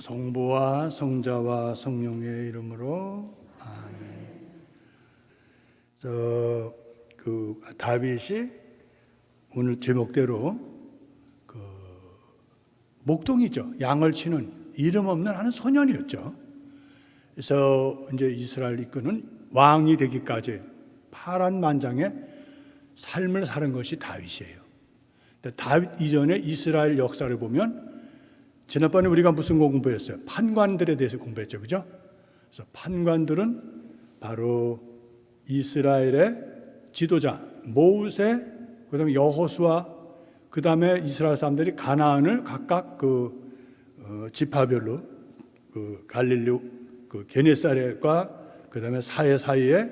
성부와 성자와 성령의 이름으로 아멘. 다윗이 오늘 제목대로 목동이죠. 양을 치는 이름 없는 한 소년이었죠. 그래서 이제 이스라엘 이끄는 왕이 되기까지 파란만장의 삶을 사는 것이 다윗이에요. 다윗 이전에 이스라엘 역사를 보면 지난번에 우리가 무슨 거 공부했어요? 판관들에 대해서 공부했죠, 그죠? 그래서 판관들은 바로 이스라엘의 지도자 모세, 그다음에 여호수아, 그다음에 이스라엘 사람들이 가나안을 각각 지파별로 갈릴리 게네사렛과 그다음에 사이에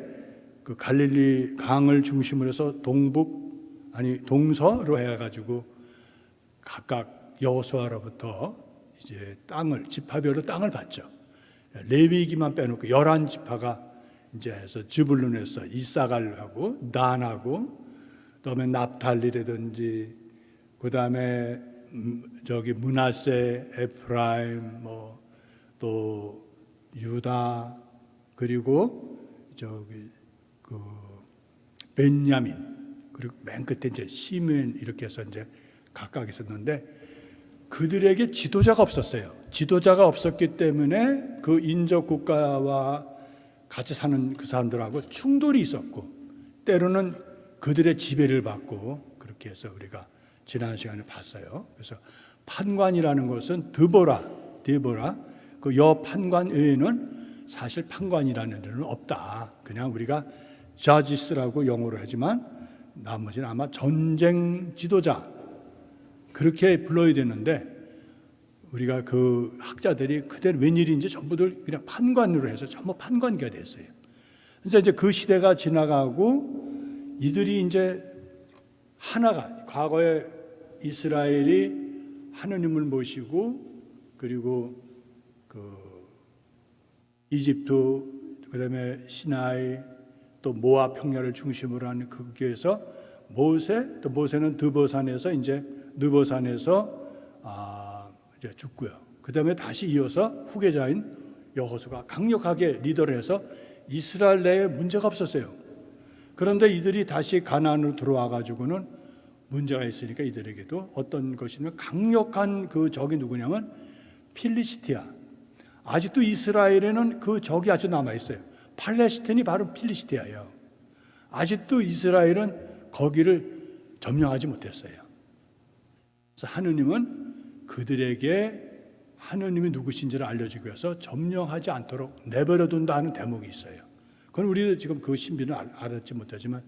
갈릴리 강을 중심으로 해서 동서로 해가지고 각각 여호수아로부터 이제 지파별로 땅을 받죠. 레위기만 빼놓고 11지파가 이제 해서 즈불룬에서 이사갈하고 단하고, 그다음에 납달리라든지, 그다음에 므낫세, 에프라임, 또 유다, 그리고 벤야민, 그리고 맨 끝에 이제 시므온, 이렇게 해서 이제 각각 있었는데 그들에게 지도자가 없었어요. 지도자가 없었기 때문에 그 인접 국가와 같이 사는 그 사람들하고 충돌이 있었고, 때로는 그들의 지배를 받고, 그렇게 해서 우리가 지난 시간에 봤어요. 그래서 판관이라는 것은 드보라 그 여판관 외에는 사실 판관이라는 일은 없다. 그냥 우리가 judges라고 영어로 하지만 나머지는 아마 전쟁 지도자 그렇게 불러야 되는데, 우리가 그 학자들이 그대로 웬일인지 전부들 그냥 판관으로 해서 전부 판관계가 됐어요. 그래서 이제 그 시대가 지나가고 이들이 이제 하나가, 과거에 이스라엘이 하느님을 모시고, 그리고 이집트, 그다음에 시나이, 또 모압 평야를 중심으로 하는 그 교회에서 모세는 드보산에서 이제 이제 죽고요. 그다음에 다시 이어서 후계자인 여호수아가 강력하게 리더를 해서 이스라엘 내에 문제가 없었어요. 그런데 이들이 다시 가나안으로 들어와 가지고는 문제가 있으니까 이들에게도 어떤 것이냐면 강력한 그 적이 누구냐면 필리스티아. 아직도 이스라엘에는 그 적이 아주 남아 있어요. 팔레스틴이 바로 필리스티아예요. 아직도 이스라엘은 거기를 점령하지 못했어요. 그래서 하느님은 그들에게 하느님이 누구신지를 알려주기 위해서 점령하지 않도록 내버려둔다는 대목이 있어요. 그건 우리도 지금 그 신비는 알았지 못하지만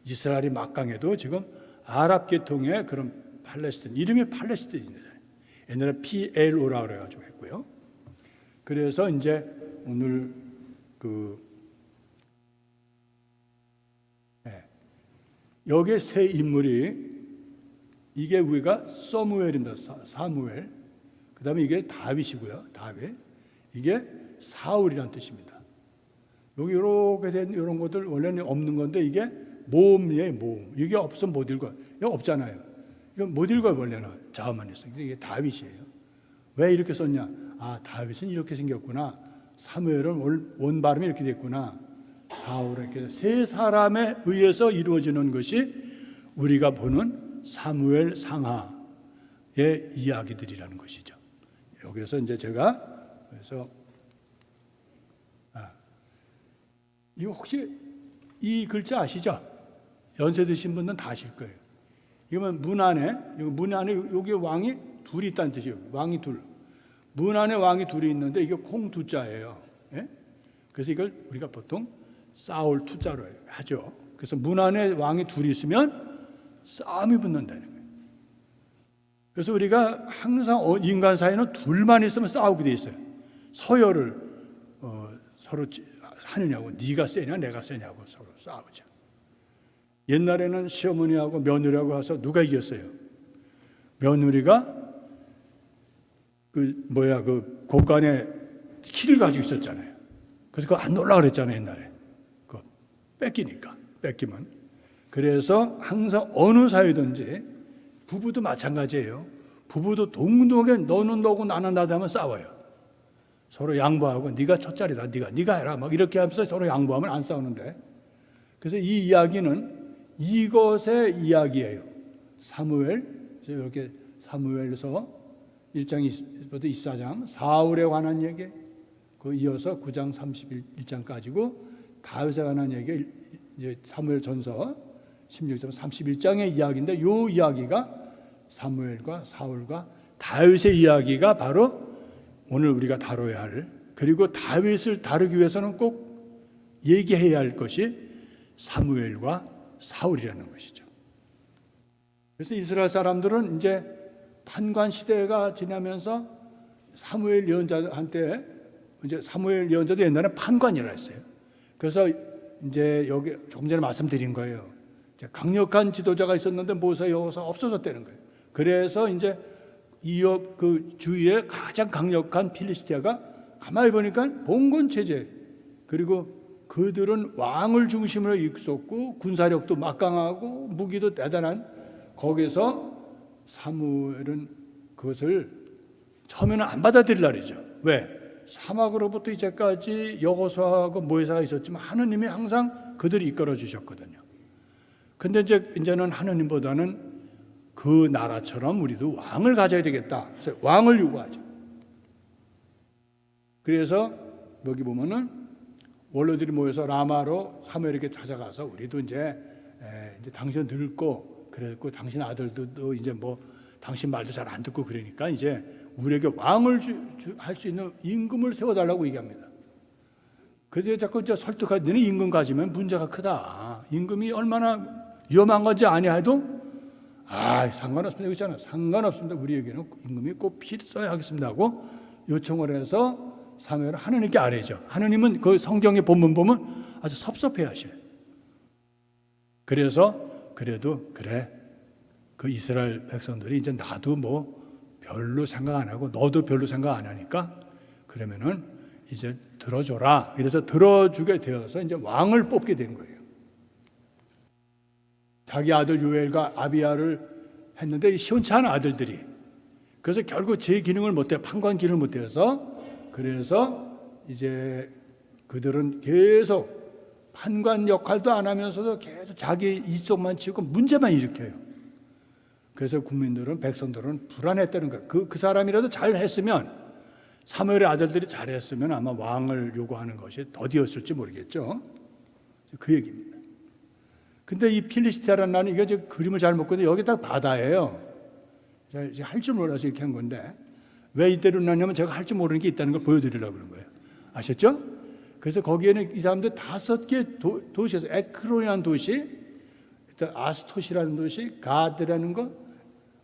이스라엘이 막강해도 지금 아랍 계통의 그런 팔레스틴, 이름이 팔레스틴이잖아요. 옛날에 PLO라고 그래가지고 했고요. 그래서 이제 오늘 여기에 세 인물이, 이게 우리가 사무엘입니다. 사무엘. 그 다음에 이게 다윗이고요. 다윗. 이게 사울이라는 뜻입니다. 여기 이렇게 된 이런 것들 원래는 없는 건데 이게 모음이에요. 모음. 이게 없으면 못 읽어요. 이거 없잖아요. 이거 못 읽어요. 원래는 자음만 있어요. 이게 다윗이에요. 왜 이렇게 썼냐? 다윗은 이렇게 생겼구나. 사무엘은 원 발음이 이렇게 됐구나. 사울은 이렇게 세 사람에 의해서 이루어지는 것이 우리가 보는 사무엘 상하의 이야기들이라는 것이죠. 여기서 이제 제가 그래서 이거 혹시 이 글자 아시죠? 연세 드신 분들은 다 아실 거예요. 이거는 문 안에 여기 왕이 둘이 있다는 뜻이에요. 왕이 둘. 문 안에 왕이 둘이 있는데 이게 콩두자예요. 예? 그래서 이걸 우리가 보통 사울 투자로 하죠. 그래서 문 안에 왕이 둘이 있으면 싸움이 붙는다는 거예요. 그래서 우리가 항상 인간 사이는 둘만 있으면 싸우게 돼 있어요. 서열을 서로 하느냐고, 네가 세냐 내가 세냐고 서로 싸우죠. 옛날에는 시어머니하고 며느리하고 해서 누가 이겼어요? 며느리가 곳간에 키를 가지고 있었잖아요. 그래서 그거 안 놀라 그랬잖아요. 옛날에 그거 뺏기면. 그래서 항상 어느 사이든지 부부도 마찬가지예요. 부부도 동등하게 너는 너고 나는 나도 하면 싸워요. 서로 양보하고 네가 첫자리다, 네가 해라, 막 이렇게 하면서 서로 양보하면 안 싸우는데. 그래서 이 이야기는 이것의 이야기예요. 사무엘, 이렇게 사무엘서 1장부터 24장 사울에 관한 얘기, 그 이어서 9장 31장까지고 다윗에 관한 얘기 이제 사무엘전서 16장 31장의 이야기인데, 이 이야기가 사무엘과 사울과 다윗의 이야기가 바로 오늘 우리가 다뤄야 할, 그리고 다윗을 다루기 위해서는 꼭 얘기해야 할 것이 사무엘과 사울이라는 것이죠. 그래서 이스라엘 사람들은 이제 판관 시대가 지나면서 사무엘 예언자한테, 이제 사무엘 예언자도 옛날에 판관이라 했어요. 그래서 이제 여기 조금 전에 말씀드린 거예요. 이제 강력한 지도자가 있었는데 모세, 여호사 없어졌다는 거예요. 그래서 이제 이업 그 주위에 가장 강력한 필리스티아가 가만히 보니까 봉건 체제, 그리고 그들은 왕을 중심으로 있었고 군사력도 막강하고 무기도 대단한, 거기서 사무엘은 그것을 처음에는 안 받아들이려 그러죠. 왜? 사막으로부터 이제까지 여호수아하고 모세가 있었지만 하느님이 항상 그들을 이끌어 주셨거든요. 근데 이제는 하느님보다는 그 나라처럼 우리도 왕을 가져야 되겠다. 그래서 왕을 요구하죠. 그래서 여기 보면은 원로들이 모여서 라마로 사무엘에게 찾아가서 우리도 이제 당신 늙고 그랬고 당신 아들도 이제 뭐 당신 말도 잘 안 듣고 그러니까 이제 우리에게 왕을 할 수 있는 임금을 세워달라고 얘기합니다. 그래서 자꾸 이제 설득하지, 너는 임금 가지면 문제가 크다. 임금이 얼마나 위험한 건지 아니해도 상관없습니다. 그렇잖아요. 상관없습니다. 우리에게는 임금이 꼭 필요해야 하겠습니다 하고 요청을 해서 사무엘은 하느님께 아뢰죠. 하느님은 그 성경의 본문 보면 아주 섭섭해 하셔요. 그래서 그래도 그래, 그 이스라엘 백성들이 이제 나도 뭐 별로 생각 안 하고 너도 별로 생각 안 하니까 그러면은 이제 들어줘라. 이래서 들어주게 되어서 이제 왕을 뽑게 된 거예요. 자기 아들 요엘과 아비야를 했는데 시원치 않은 아들들이, 그래서 결국 제 기능을 못해, 판관 기능을 못해서, 그래서 이제 그들은 계속 판관 역할도 안 하면서도 계속 자기 이쪽만 치고 문제만 일으켜요. 그래서 국민들은, 백성들은 불안했다는 거예요. 그 사람이라도 잘했으면, 사무엘의 아들들이 잘했으면 아마 왕을 요구하는 것이 더디었을지 모르겠죠. 그 얘기입니다. 근데 이 필리스티아라는 나라는 이게 그림을 잘 못 그리는데 여기 딱 바다예요. 제가 할 줄 몰라서 이렇게 한 건데, 왜 이대로 나냐면 제가 할 줄 모르는 게 있다는 걸 보여드리려고 그런 거예요. 아셨죠? 그래서 거기에는 이 사람들 5개 도시에서, 에크론이라는 도시, 아스토시라는 도시, 가드라는 거,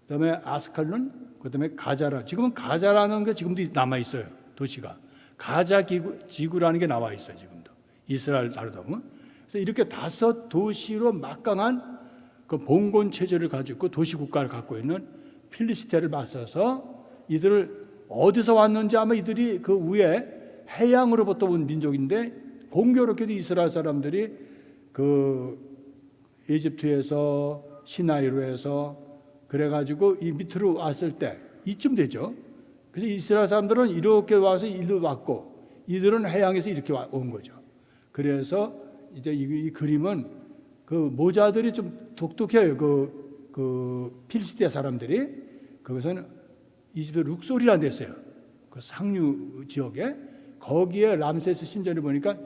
그다음에 아스칼론, 그다음에 가자라. 지금은 가자라는 게 지금도 남아 있어요. 도시가 가자 지구라는 게 나와 있어요. 지금도 이스라엘 나라다 보면. 그래서 이렇게 5도시로 막강한 그 봉건 체제를 가지고 있고 도시 국가를 갖고 있는 필리스티아를 맞서서, 이들을 어디서 왔는지 아마 이들이 그 위에 해양으로부터 온 민족인데, 공교롭게도 이스라엘 사람들이 그 이집트에서 시나이로 해서 그래가지고 이 밑으로 왔을 때 이쯤 되죠. 그래서 이스라엘 사람들은 이렇게 와서 일로 왔고, 이들은 해양에서 이렇게 온 거죠. 그래서 이제 이 그림은 그 모자들이 좀 독특해요. 그 필리스티아 사람들이, 그것은 이집트 룩솔이라는 데 있어요. 그 상류 지역에, 거기에 람세스 신전을 보니까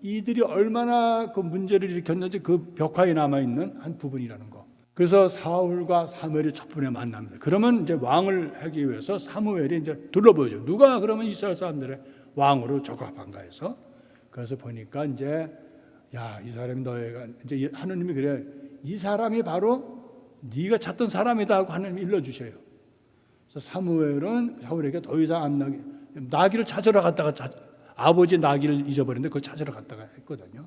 이들이 얼마나 그 문제를 일으켰는지 그 벽화에 남아 있는 한 부분이라는 거. 그래서 사울과 사무엘이 첫 번에 만납니다. 그러면 이제 왕을 하기 위해서 사무엘이 이제 둘러보죠. 누가 그러면 이스라엘 사람들의 왕으로 적합한가 해서, 그래서 보니까 이제 이 사람이 너희가, 이제 하느님이 그래, 이 사람이 바로 네가 찾던 사람이다 하고 하느님이 일러주셔요. 그래서 사무엘은 사울에게 더 이상 안 나귀를 찾으러 갔다가 아버지 나귀를 잊어버렸는데 그걸 찾으러 갔다가 했거든요.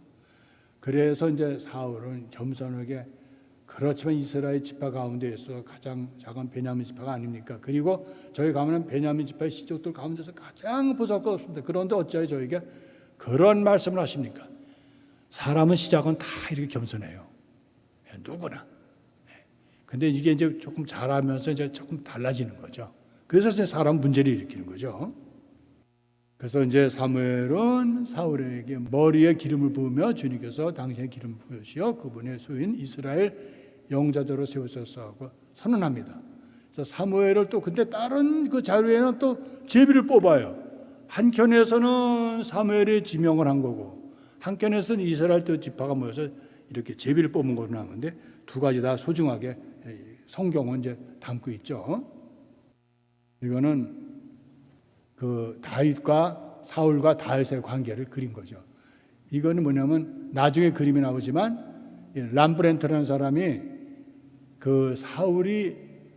그래서 이제 사울은 겸손하게, 그렇지만 이스라엘 지파 가운데에서 가장 작은 베냐민 지파가 아닙니까? 그리고 저희 가면은 베냐민 지파의 시족들 가운데서 가장 보잘것없습니다. 그런데 어찌하여 저에게 그런 말씀을 하십니까? 사람은 시작은 다 이렇게 겸손해요. 누구나. 근데 이게 이제 조금 잘하면서 이제 조금 달라지는 거죠. 그래서 이제 사람 문제를 일으키는 거죠. 그래서 이제 사무엘은 사울에게 머리에 기름을 부으며 주님께서 당신의 기름을 부으시어 그분의 소인 이스라엘 영자적으로 세우셨어 하고 선언합니다. 그래서 사무엘을 또 근데 다른 그 자료에는 또 제비를 뽑아요. 한켠에서는 사무엘이 지명을 한 거고 한켠에서는 이스라엘 또 지파가 모여서 이렇게 제비를 뽑은 거로 나오는데 두 가지 다 소중하게 성경은 이제 담고 있죠. 이거는 그 다윗과 사울과 다윗의 관계를 그린 거죠. 이거는 뭐냐면 나중에 그림이 나오지만 람브렌트라는 사람이 그 사울이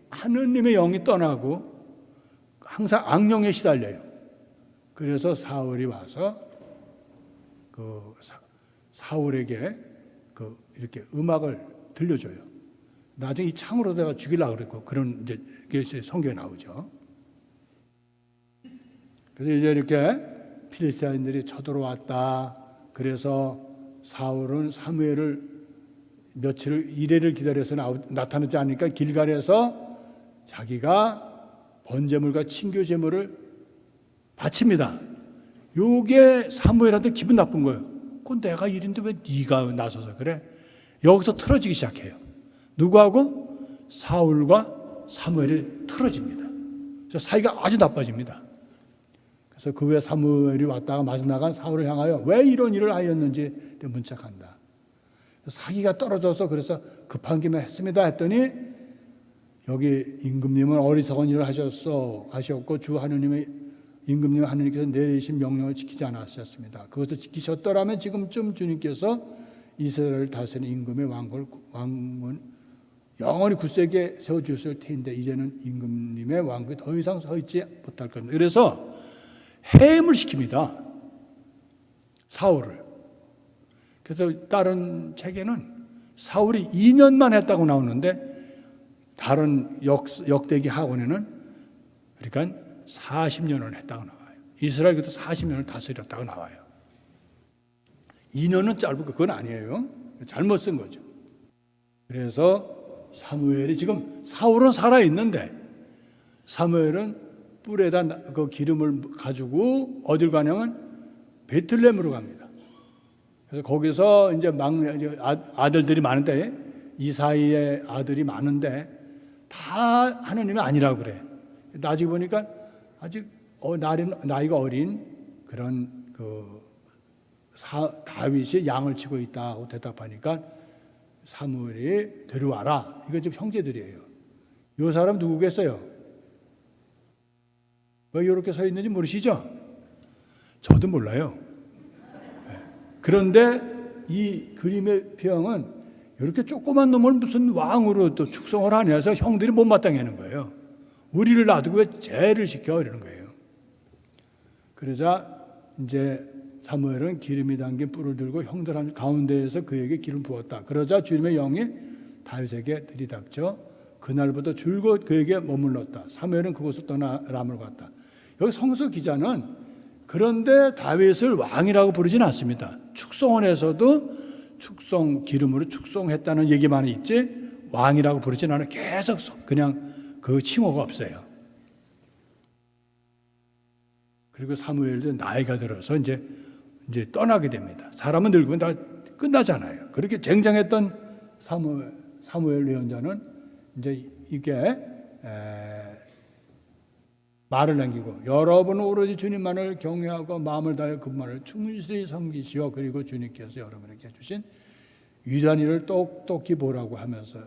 하느님의 영이 떠나고 항상 악령에 시달려요. 그래서 사울이 와서 그 사울에게 그 이렇게 음악을 들려줘요. 나중에 이 창으로 내가 죽이려고 그랬고 그런 이제 성경에 나오죠. 그래서 이제 이렇게 필리스타인들이 쳐들어왔다. 그래서 사울은 사무엘을 며칠 이래를 기다려서 나타나지 않으니까 길갈에서 자기가 번제물과 친교 제물을 바칩니다. 요게 사무엘한테 기분 나쁜 거예요. 그건 내가 일인데 왜 네가 나서서 그래? 여기서 틀어지기 시작해요. 누구하고? 사울과 사무엘이 틀어집니다. 그래서 사이가 아주 나빠집니다. 그래서 그 후에 사무엘이 왔다가 마주 나간 사울을 향하여 왜 이런 일을 하였는지 문책한다. 사기가 떨어져서 그래서 급한 김에 했습니다 했더니 여기 임금님은 어리석은 일을 하셨고 주 하느님의 임금님 하느님께서 내리신 명령을 지키지 않으셨습니다. 그것을 지키셨더라면 지금쯤 주님께서 이스라엘을 다스리는 임금의 왕은 영원히 굳세게 세워주셨을 텐데 이제는 임금님의 왕국이 더 이상 서 있지 못할 겁니다. 그래서 해임을 시킵니다. 사울을. 그래서 다른 책에는 사울이 2년만 했다고 나오는데 다른 역대기 학원에는 그러니까 40년을 했다고 나와요. 이스라엘도 40년을 다스렸다고 나와요. 2년은 짧고 그건 아니에요. 잘못 쓴 거죠. 그래서 사무엘이 지금 사울은 살아있는데 사무엘은 뿔에다 그 기름을 가지고 어딜 가냐면 베틀레헴으로 갑니다. 그래서 거기서 이제 아들들이 많은데 이사이의 아들이 많은데 다 하느님이 아니라고 그래. 나중에 보니까 아직 나이가 어린 그런 다윗이 양을 치고 있다고 대답하니까 사무엘이 데려와라. 이거 지금 형제들이에요. 이 사람 누구겠어요? 왜 이렇게 서 있는지 모르시죠? 저도 몰라요. 그런데 이 그림의 표형은 이렇게 조그만 놈을 무슨 왕으로 또 축성을 하냐 해서 형들이 못마땅해하는 거예요. 우리를 놔두고 왜 죄를 시켜 이러는 거예요. 그러자 이제 사무엘은 기름이 담긴 뿔을 들고 형들 가운데에서 그에게 기름 부었다. 그러자 주님의 영이 다윗에게 들이닥쳐 그날부터 줄곧 그에게 머물렀다. 사무엘은 그곳을 떠나 람으로 갔다. 여기 성서 기자는 그런데 다윗을 왕이라고 부르지는 않습니다. 축성원에서도 기름으로 축성했다는 얘기만 있지 왕이라고 부르지는 않아요. 계속 그냥 그 칭호가 없어요. 그리고 사무엘도 나이가 들어서 이제 떠나게 됩니다. 사람은 늙으면 다 끝나잖아요. 그렇게 쟁쟁했던 사무엘 예언자는 이제 이게 말을 남기고 여러분은 오로지 주님만을 경외하고 마음을 다해 그분만을 충실히 섬기시오. 그리고 주님께서 여러분에게 주신 위대한 일을 똑똑히 보라고 하면서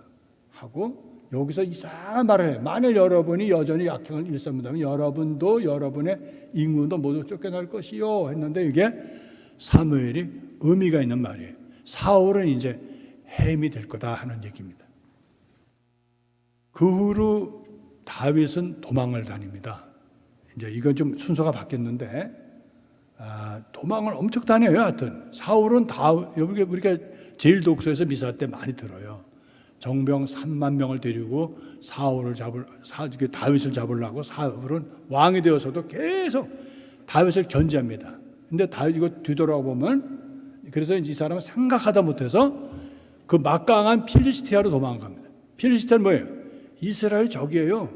하고 여기서 이상한 말을 해요. 만일 여러분이 여전히 약행을 일삼는다면 여러분도 여러분의 임금도 모두 쫓겨날 것이요 했는데 이게 사무엘이 의미가 있는 말이에요. 사울은 이제 해임이 될 거다 하는 얘기입니다. 그 후로 다윗은 도망을 다닙니다. 이제 이건 좀 순서가 바뀌었는데 도망을 엄청 다녀요. 하여튼 사울은 여기 우리가 제일 독서에서 미사 때 많이 들어요. 정병 3만 명을 데리고 다윗을 잡으려고 사울은 왕이 되어서도 계속 다윗을 견제합니다. 근데 다윗 이거 뒤돌아보면 그래서 이 사람은 생각하다 못해서 그 막강한 필리스티아로 도망갑니다. 필리스티아는 뭐예요? 이스라엘 적이에요.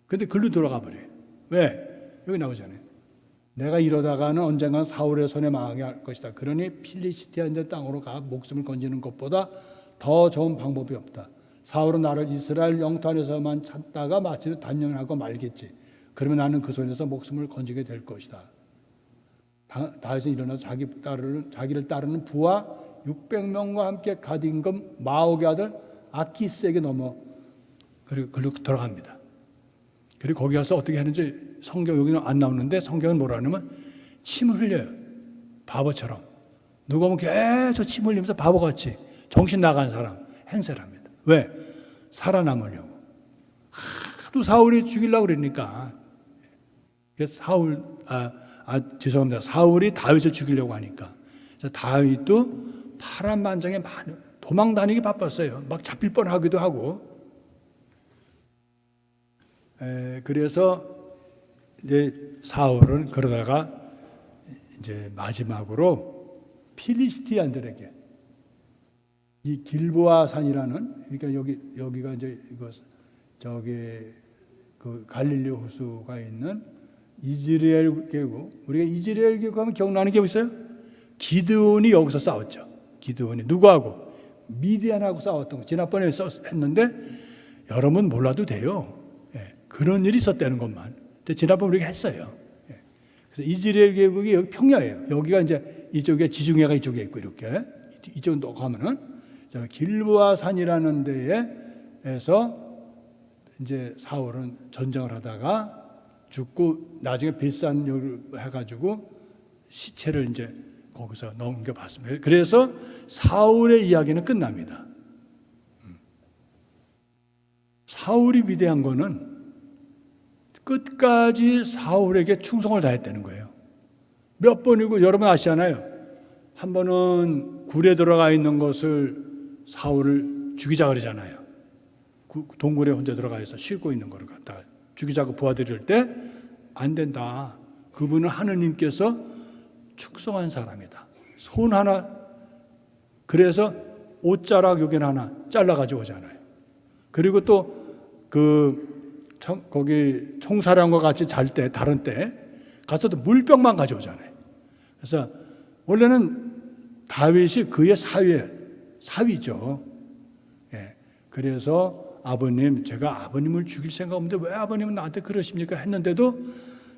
근데 글로 돌아가 버려요. 왜? 여기 나오잖아요. 내가 이러다가는 언젠가 사울의 손에 망하게 할 것이다. 그러니 필리시티아인들 땅으로 가 목숨을 건지는 것보다 더 좋은 방법이 없다. 사울은 나를 이스라엘 영토 안에서만 찾다가 마치 단련하고 말겠지. 그러면 나는 그 손에서 목숨을 건지게 될 것이다. 다윗은 일어나서 자기를 따르는 부하 600명과 함께 갓 임금 마옥의 아들 아키스에게 넘어 그리고 들어갑니다. 그리고 거기 가서 어떻게 하는지 성경 여기는 안 나오는데 성경은 뭐라 하냐면 침을 흘려요. 바보처럼. 누가 보면 계속 침 흘리면서 바보같이 정신 나간 사람 행세를 합니다. 왜? 살아남으려고. 하도 사울이 죽이려고 그러니까. 그래서 죄송합니다. 사울이 다윗을 죽이려고 하니까. 그래서 다윗도 파란만장에 도망 다니기 바빴어요. 막 잡힐 뻔하기도 하고. 그래서 이제 사울은 그러다가 이제 마지막으로 필리스티안들에게 이 길보아 산이라는, 그러니까 여기가 이제 그 갈릴리 호수가 있는 이즈라엘 계곡. 우리가 이즈라엘 계곡 하면 기억나는 게 있어요? 기드온이 여기서 싸웠죠. 기드온이 누구하고? 미디안하고 싸웠던 거 지난번에 했는데 여러분 몰라도 돼요. 그런 일이 있었다는 것만. 지난번 우리가 했어요. 그래서 이즈라엘 계곡이 여기 평야예요. 여기가 이제 이쪽에 지중해가 이쪽에 있고 이렇게 이쪽으로 가면은 길보아 산이라는 데에서 이제 사울은 전쟁을 하다가 죽고 나중에 빌산을 해가지고 시체를 이제 거기서 넘겨봤습니다. 그래서 사울의 이야기는 끝납니다. 사울이 위대한 거는 끝까지 사울에게 충성을 다했다는 거예요. 몇 번이고 여러분 아시잖아요. 한 번은 굴에 들어가 있는 것을 사울을 죽이자 그러잖아요. 동굴에 혼자 들어가 있어 쉴고 있는 거를 갖다가 죽이자고 부하드릴 때 안 된다. 그분은 하느님께서 축성한 사람이다. 손 하나, 그래서 옷자락 여기는 하나 잘라가지고 오잖아요. 그리고 또 거기 총사령과 같이 잘 때, 다른 때 가서 또 물병만 가져오잖아요. 그래서 원래는 다윗이 그의 사위죠. 그래서 아버님, 제가 아버님을 죽일 생각 없는데 왜 아버님은 나한테 그러십니까? 했는데도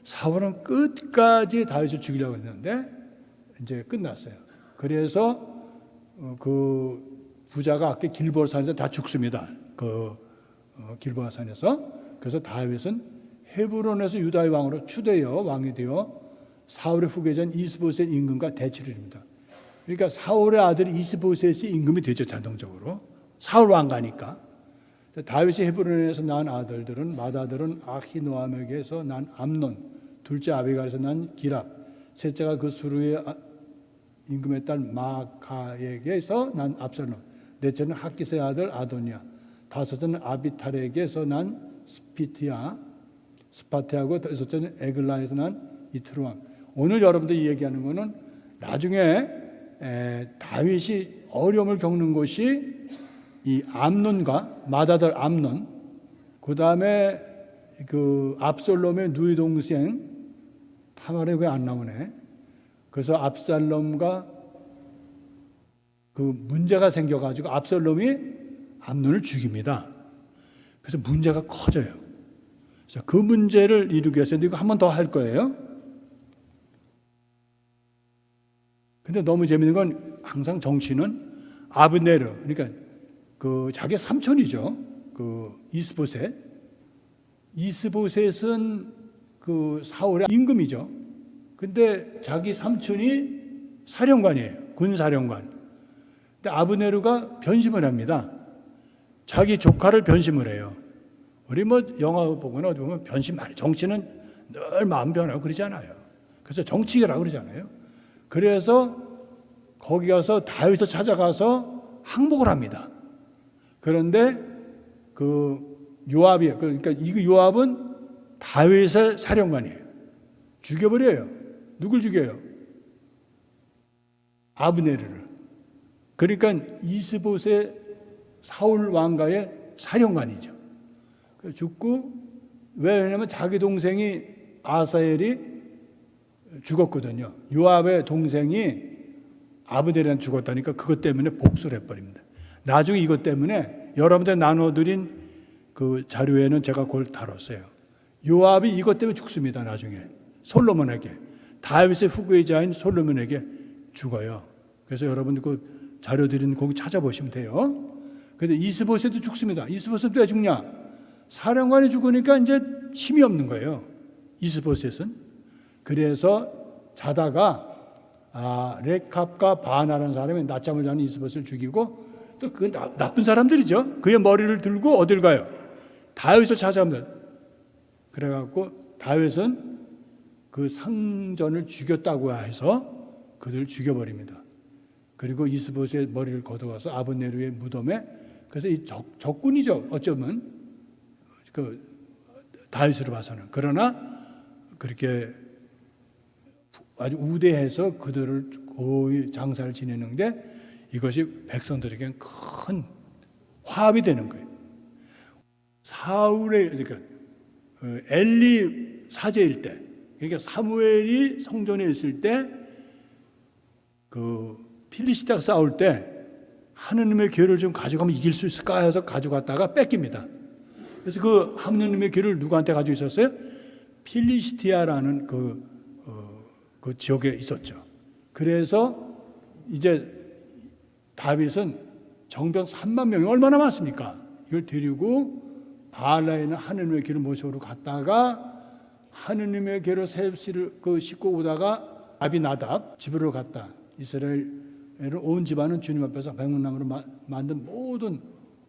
사울은 끝까지 다윗을 죽이려고 했는데 이제 끝났어요. 그래서 그 부자가 아까 길보아 산에서 다 죽습니다. 길보아 산에서. 그래서 다윗은 헤브론에서 유다의 왕으로 추대여 왕이 되어 사울의 후계자인 이스보셋 임금과 대치를 합니다. 그러니까 사울의 아들이 이스보셋이 임금이 되죠. 자동적으로. 사울 왕가니까. 다윗이 헤브론에서 낳은 아들들은 맏아들은 아히노암에게서 난 암논, 둘째 아비갈에서 난 기랍, 셋째가 그 수르의 임금의 딸 마카에게서 난 압살롬, 넷째는 학기스의 아들 아도니아, 다섯째는 아비탈에게서 난 스파티하고 여섯째는 에글라에서 난 이트로암. 오늘 여러분들이 얘기하는 것은 나중에 다윗이 어려움을 겪는 곳이 이 암논과 맏아들 암논, 그 다음에 그 압살롬의 누이 동생 타마르가 왜 안 나오네. 그래서 압살롬과 그 문제가 생겨가지고 압살롬이 암논을 죽입니다. 그래서 문제가 커져요. 그래서 그 문제를 이루기 위해서 이거 한 번 더 할 거예요. 근데 너무 재밌는 건 항상 정치는 아브네르, 그러니까 그 자기 삼촌이죠. 그 이스보셋은 그 사울의 임금이죠. 근데 자기 삼촌이 사령관이에요. 군사령관. 근데 아브네르가 변심을 합니다. 자기 조카를 변심을 해요. 우리 영화 보거나 어디 보면 변심 많이. 정치는 늘 마음 변하고 그러잖아요. 그래서 정치라고 그러잖아요. 그래서 거기 가서 다윗을 찾아가서 항복을 합니다. 그런데 그러니까 이 요압은 다윗의 사령관이에요. 죽여버려요. 누굴 죽여요? 아브네르를. 그러니까 이스보셋 사울 왕가의 사령관이죠. 죽고, 왜냐하면 자기 동생이 아사엘이 죽었거든요. 요압의 동생이 아브넬한테 죽었다니까 그것 때문에 복수를 해버립니다. 나중에 이것 때문에 여러분들 나눠드린 그 자료에는 제가 그걸 다뤘어요. 요압이 이것 때문에 죽습니다. 나중에 솔로몬에게, 다윗의 후계자인 솔로몬에게 죽어요. 그래서 여러분들 그 자료 드린 거기 찾아보시면 돼요. 그래서 이스보셋도 죽습니다. 이스보셋도 왜 죽냐? 사령관이 죽으니까 이제 힘이 없는 거예요. 이스보셋은. 그래서 자다가 레캅과 바나라는 사람이 낮잠을 자는 이스보셋을 죽이고, 또 그 나쁜 사람들이죠. 그의 머리를 들고 어딜 가요? 다윗을 찾아옵니다. 그래갖고 다윗은 그 상전을 죽였다고 해서 그들을 죽여버립니다. 그리고 이스보셋의 머리를 걷어와서 아브넬의 무덤에, 그래서 이 적군이죠. 어쩌면 그 다윗으로 봐서는. 그러나 그렇게 아주 우대해서 그들을 거의 장사를 지내는데 이것이 백성들에게는 큰 화합이 되는 거예요. 사울의, 그러니까 엘리 사제일 때, 그러니까 사무엘이 성전에 있을 때 그 필리스티아가 싸울 때 하느님의 궤를 좀 가져가면 이길 수 있을까 해서 가져갔다가 뺏깁니다. 그래서 그 하느님의 궤를 누구한테 가지고 있었어요? 필리스티아라는 그 지역에 있었죠. 그래서 이제 다윗은 정병 3만 명이 얼마나 많습니까? 이걸 데리고 바알라에 있는 하느님의 궤를 모셔오러 갔다가 하느님의 궤를 싣고 오다가 아비나답 집으로 갔다. 이스라엘을 온 집안은 주님 앞에서 백문나무로 만든 모든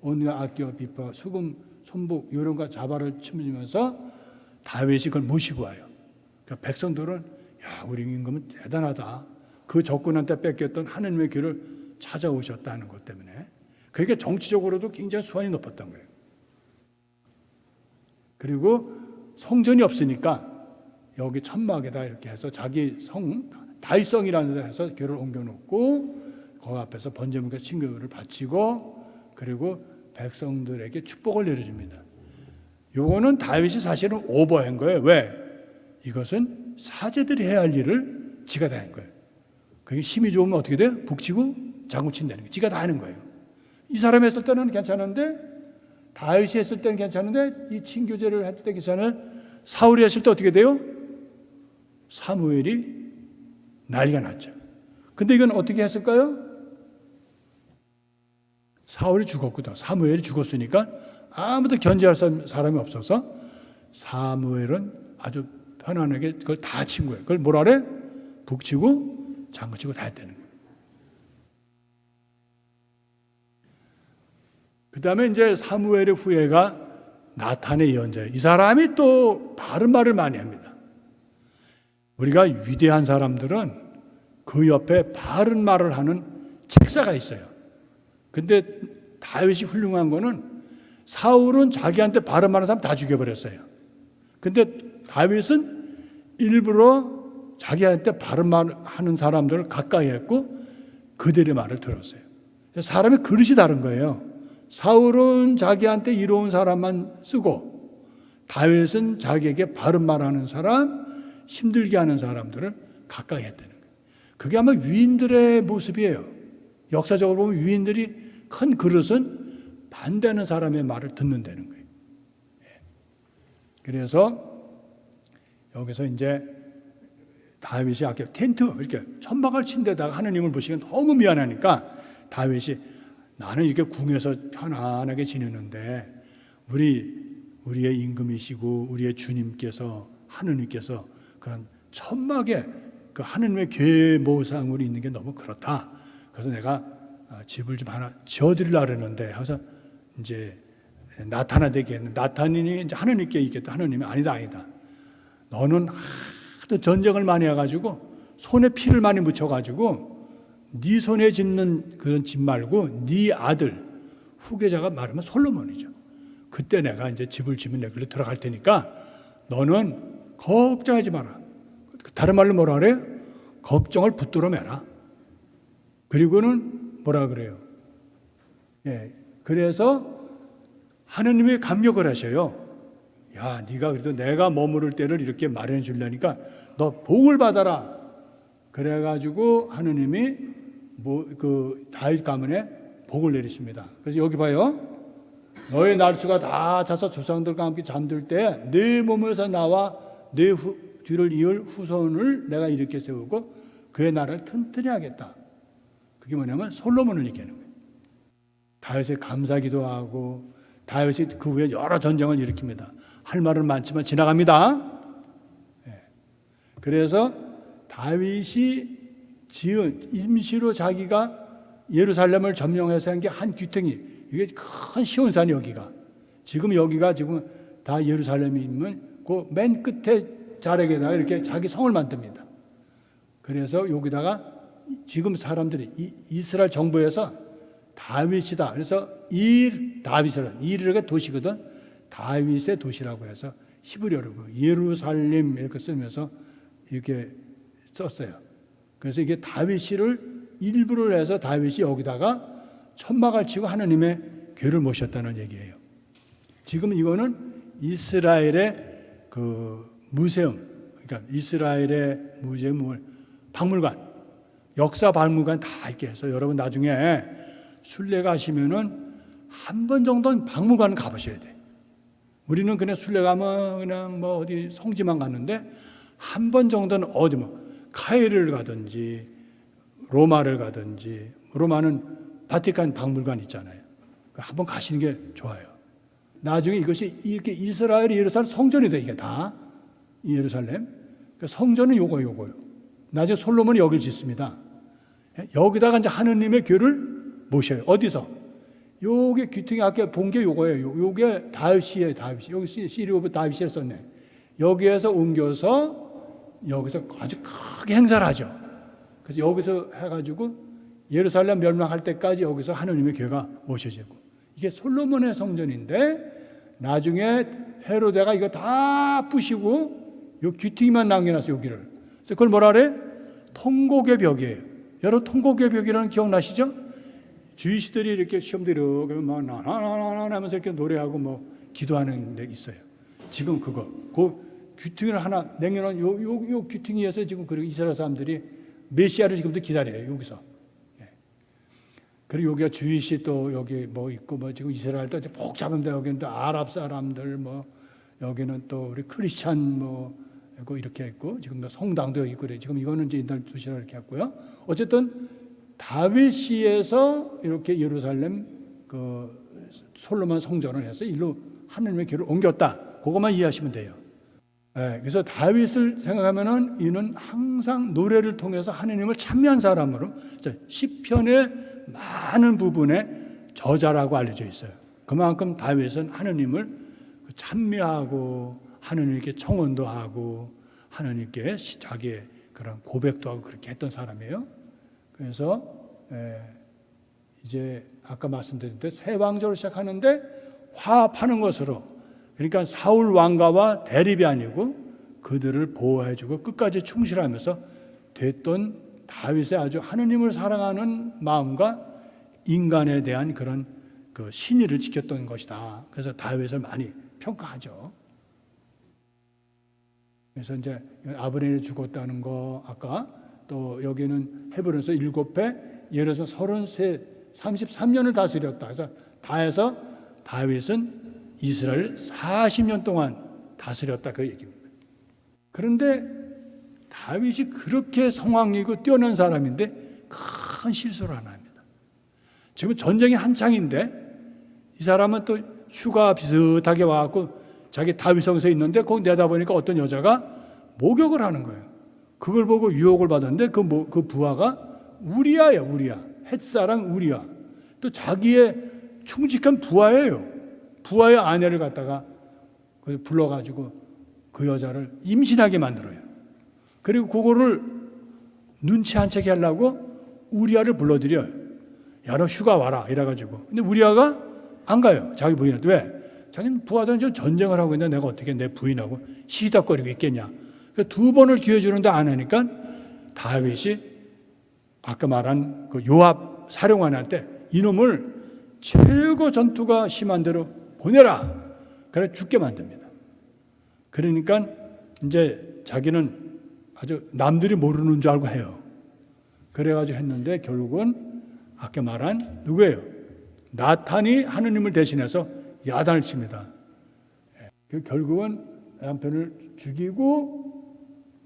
온갖 악기와 비파, 수금, 손복, 요령과 자발을 치면서 다윗이 그걸 모시고 와요. 그러니까 백성들은 야, 우리 임금은 대단하다. 그 적군한테 뺏겼던 하느님의 궤를 찾아오셨다는 것 때문에. 그러니까 정치적으로도 굉장히 수완이 높았던 거예요. 그리고 성전이 없으니까 여기 천막에다 이렇게 해서 자기 성 다윗성이라는 데 해서 궤를 옮겨놓고 거기 앞에서 번제물과 친교를 바치고 그리고 백성들에게 축복을 내려줍니다. 요거는 다윗이 사실은 오버한 거예요. 왜? 이것은 사제들이 해야 할 일을 지가 다 한 거예요. 그게 힘이 좋으면 어떻게 돼요? 북치고 장구 친다는 거예요. 지가 다 하는 거예요. 이 사람이 했을 때는 괜찮은데, 다윗이 했을 때는 괜찮은데, 이 친교제를 할 때 괜찮아요. 사울이 했을 때 어떻게 돼요? 사무엘이 난리가 났죠. 근데 이건 어떻게 했을까요? 사울이 죽었거든. 사무엘이 죽었으니까 아무도 견제할 사람이 없어서 사무엘은 아주 편안하게 그걸 다 친 거예요. 그걸 뭐라 그래? 북치고 장구치고 다 했다는 거예요. 그 다음에 이제 사무엘의 후예가 나탄의 예언자예요. 이 사람이 또 바른 말을 많이 합니다. 우리가 위대한 사람들은 그 옆에 바른 말을 하는 책사가 있어요. 근데 다윗이 훌륭한 거는 사울은 자기한테 바른 말하는 사람 다 죽여버렸어요. 근데 다윗은 일부러 자기한테 바른 말 하는 사람들을 가까이 했고 그들의 말을 들었어요. 사람의 그릇이 다른 거예요. 사울은 자기한테 이로운 사람만 쓰고 다윗은 자기에게 바른 말하는 사람, 힘들게 하는 사람들을 가까이 했다는 거예요. 그게 아마 위인들의 모습이에요. 역사적으로 보면 위인들이 큰 그릇은 반대하는 사람의 말을 듣는다는 거예요. 그래서 여기서 이제 다윗이 아까 텐트 이렇게 천막을 친 데다가 하느님을 보시기엔 너무 미안하니까 다윗이 나는 이렇게 궁에서 편안하게 지내는데 우리의 임금이시고 우리의 주님께서 하느님께서 그런 천막에 그 하느님의 궤모상으로 있는 게 너무 그렇다. 그래서 내가 집을 좀 하나 지어드리려고 그러는데 하면서 이제 나타나게 했는데 나타니 이제 하느님께 있겠다. 하느님이 아니다. 너는 하도 전쟁을 많이 해가지고 손에 피를 많이 묻혀가지고 네 손에 짓는 그런 집 말고 네 아들 후계자가 말하면 솔로몬이죠. 그때 내가 이제 집을 지면 내 길로 들어갈 테니까 너는 걱정하지 마라. 다른 말로 뭐라 그래요? 걱정을 붙들어 매라. 그리고는 뭐라 그래요? 그래서 하느님이 감격을 하셔요. 야, 네가 그래도 내가 머무를 때를 이렇게 마련해 주려니까 너 복을 받아라. 그래가지고 하느님이 그 다윗 가문에 복을 내리십니다. 그래서 여기 봐요. 너의 날수가 다 차서 조상들과 함께 잠들 때 네 몸에서 나와 네 뒤를 이을 후손을 내가 일으켜 세우고 그의 나라를 튼튼히 하겠다. 그게 뭐냐면 솔로몬을 얘기하는 거예요. 다윗의 감사기도하고 다윗이 그 후에 여러 전쟁을 일으킵니다. 할 말은 많지만 지나갑니다. 그래서 다윗이 지은 임시로 자기가 예루살렘을 점령해서 한 게 한 귀퉁이, 이게 큰 시온산이 여기가 지금 다 예루살렘이면 그 맨 끝에 자락에다가 이렇게 자기 성을 만듭니다. 그래서 여기다가 지금 사람들이 이스라엘 정부에서 다윗이다. 그래서 다윗이라는 일이라는 도시거든. 다윗의 도시라고 해서 히브리어로 예루살렘 이렇게 쓰면서 이렇게 썼어요. 그래서 이게 다윗을 일부를 해서 다윗이 여기다가 천막을 치고 하나님의 궤를 모셨다는 얘기예요. 지금 이거는 이스라엘의 그 무세움, 그러니까 이스라엘의 무세움 박물관, 역사 박물관 다 있게 해서 여러분 나중에 순례 가시면은 한 번 정도는 박물관 가보셔야 돼. 우리는 그냥 순례 가면 그냥 뭐 어디 성지만 갔는데 한 번 정도는 어디 카이르를 가든지 로마를 가든지, 로마는 바티칸 박물관 있잖아요. 한번 가시는 게 좋아요. 나중에 이것이 이렇게 이스라엘이 예루살렘 성전이 돼, 이게 다 예루살렘. 성전은 요거요. 나중에 솔로몬이 여기를 짓습니다. 여기다가 이제 하느님의 궤를 모셔요. 어디서? 요게 귀퉁이 아까 본 게 요거예요. 요게 다윗이에요. 여기 시리 오브 다윗이라 썼네. 여기에서 옮겨서 여기서 아주 크게 행사를 하죠. 그래서 여기서 해가지고 예루살렘 멸망할 때까지 여기서 하느님의 궤가 모셔지고, 이게 솔로몬의 성전인데 나중에 헤로데가 이거 다 부시고 요 귀퉁이만 남겨놨어요. 여기를. 그래서 그걸 뭐라 그래? 통곡의 벽이에요. 여러분 통곡의 벽이라는 기억나시죠? 주이시들이 이렇게 시험대로 막 나나나나 하면서 이렇게 노래하고 뭐 기도하는 데 있어요. 지금 그 귀퉁이를 하나 냉겨놓은 요 귀퉁이에서 지금 그리고 이스라엘 사람들이 메시아를 지금도 기다려요. 여기서. 그리고 여기가 주이시 또 여기 뭐 있고 뭐 지금 이스라엘도 복잡합니다. 여기는 또 아랍 사람들 뭐 여기는 또 우리 크리스찬 뭐 이렇게 있고 지금 성당도 여기 있고 그래. 지금 이거는 이제 옛날 도시라 이렇게 했고요. 어쨌든 다윗시에서 이렇게 예루살렘 그 솔로몬 성전을 해서 일로 하느님의 궤를 옮겼다. 그것만 이해하시면 돼요. 그래서 다윗을 생각하면은 이는 항상 노래를 통해서 하느님을 찬미한 사람으로 시편의 많은 부분에 저자라고 알려져 있어요. 그만큼 다윗은 하느님을 찬미하고 하느님께 청원도 하고 하느님께 자기의 그런 고백도 하고 그렇게 했던 사람이에요. 그래서 이제 아까 말씀드린 때 새 왕조를 시작하는데 화합하는 것으로, 그러니까 사울 왕가와 대립이 아니고 그들을 보호해주고 끝까지 충실하면서 됐던 다윗의 아주 하느님을 사랑하는 마음과 인간에 대한 그런 그 신의를 지켰던 것이다. 그래서 다윗을 많이 평가하죠. 그래서 이제 아브넬이 죽었다는 거, 아까 또 여기는 헤브론서 7배, 예루살렘 33년을 다스렸다. 그래서 다 해서 다윗은 이스라엘 40년 동안 다스렸다, 그 얘기입니다. 그런데 다윗이 그렇게 성황이고 뛰어난 사람인데 큰 실수를 하나 합니다. 지금 전쟁이 한창인데 이 사람은 또 휴가 비슷하게 와갖고 자기 다윗성서에 있는데 거기 내다보니까 어떤 여자가 목욕을 하는 거예요. 그걸 보고 유혹을 받았는데 그 부하가 우리야예요. 우리야. 햇사람 우리야. 또 자기의 충직한 부하예요. 부하의 아내를 갖다가 불러가지고 그 여자를 임신하게 만들어요. 그리고 그거를 눈치 안 채게 하려고 우리아를 불러들여요. 야, 너 휴가 와라 이래가지고. 근데 우리아가 안 가요. 자기 부인한테. 왜? 자기는 부하들은 좀 전쟁을 하고 있는데 내가 어떻게 내 부인하고 시닥거리고 있겠냐. 두 번을 기회 주는데 안 하니까 다윗이 아까 말한 그 요압 사령관한테 이놈을 최고 전투가 심한 대로 보내라. 그래 죽게 만듭니다. 그러니까 이제 자기는 아주 남들이 모르는 줄 알고 해요. 그래가지고 했는데 결국은 아까 말한 누구예요? 나탄이 하느님을 대신해서 야단을 칩니다. 결국은 남편을 죽이고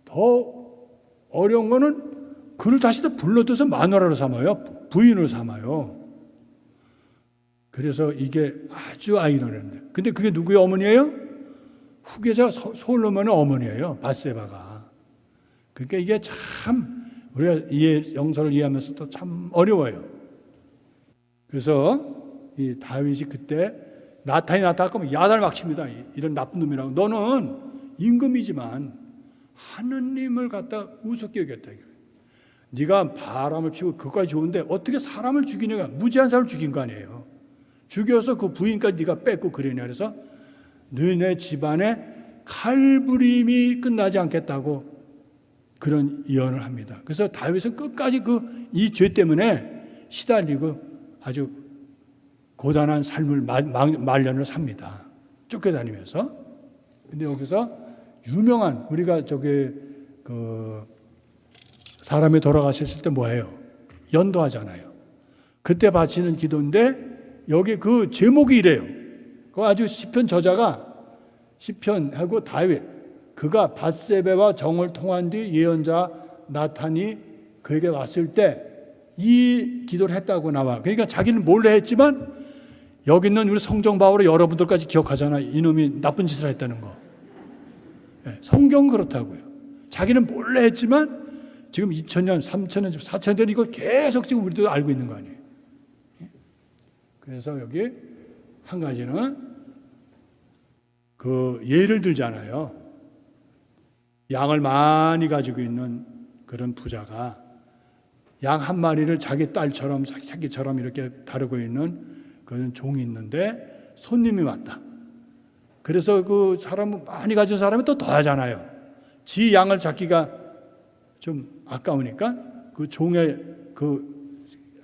더 어려운 거는 그를 다시 또 불러들여서 마누라로 삼아요. 부인으로 삼아요. 그래서 이게 아주 아이러니한데. 근데 그게 누구의 어머니예요? 후계자 솔로몬의 어머니예요. 밧세바가. 그러니까 이게 참 우리가 영서를 이해하면서도 참 어려워요. 그래서 이 다윗이 그때 나탄이 나타나면 야단을 막 칩니다. 이런 나쁜 놈이라고. 너는 임금이지만 하느님을 갖다 우습게 여겼다. 네가 바람을 피우고 그것까지 좋은데 어떻게 사람을 죽이냐가 무지한 사람을 죽인 거 아니에요. 죽여서 그 부인까지 네가 뺏고 그러냐. 그래서 너네 집안에 칼부림이 끝나지 않겠다고 그런 예언을 합니다. 그래서 다윗은 끝까지 이 죄 때문에 시달리고 아주 고단한 삶을 말년을 삽니다. 쫓겨다니면서. 근데 여기서 유명한 우리가 사람이 돌아가셨을 때 뭐예요? 연도하잖아요. 그때 바치는 기도인데 여기 그 제목이 이래요. 그 아주 시편 저자가 시편하고 다윗 그가 밧세바와 정을 통한 뒤 예언자 나탄이 그에게 왔을 때 이 기도를 했다고 나와. 그러니까 자기는 몰래 했지만 여기 있는 우리 성경 바울의 여러분들까지 기억하잖아요. 이놈이 나쁜 짓을 했다는 거. 성경은 그렇다고요. 자기는 몰래 했지만 지금 2000년, 3000년, 4000년 이걸 계속 지금 우리도 알고 있는 거 아니에요. 그래서 여기 한 가지는 그 예를 들잖아요. 양을 많이 가지고 있는 그런 부자가 양 한 마리를 자기 딸처럼 새끼처럼 이렇게 다루고 있는 그런 종이 있는데 손님이 왔다. 그래서 그 사람 많이 가진 사람이 또 더하잖아요. 지 양을 잡기가 좀 아까우니까 그 종의 그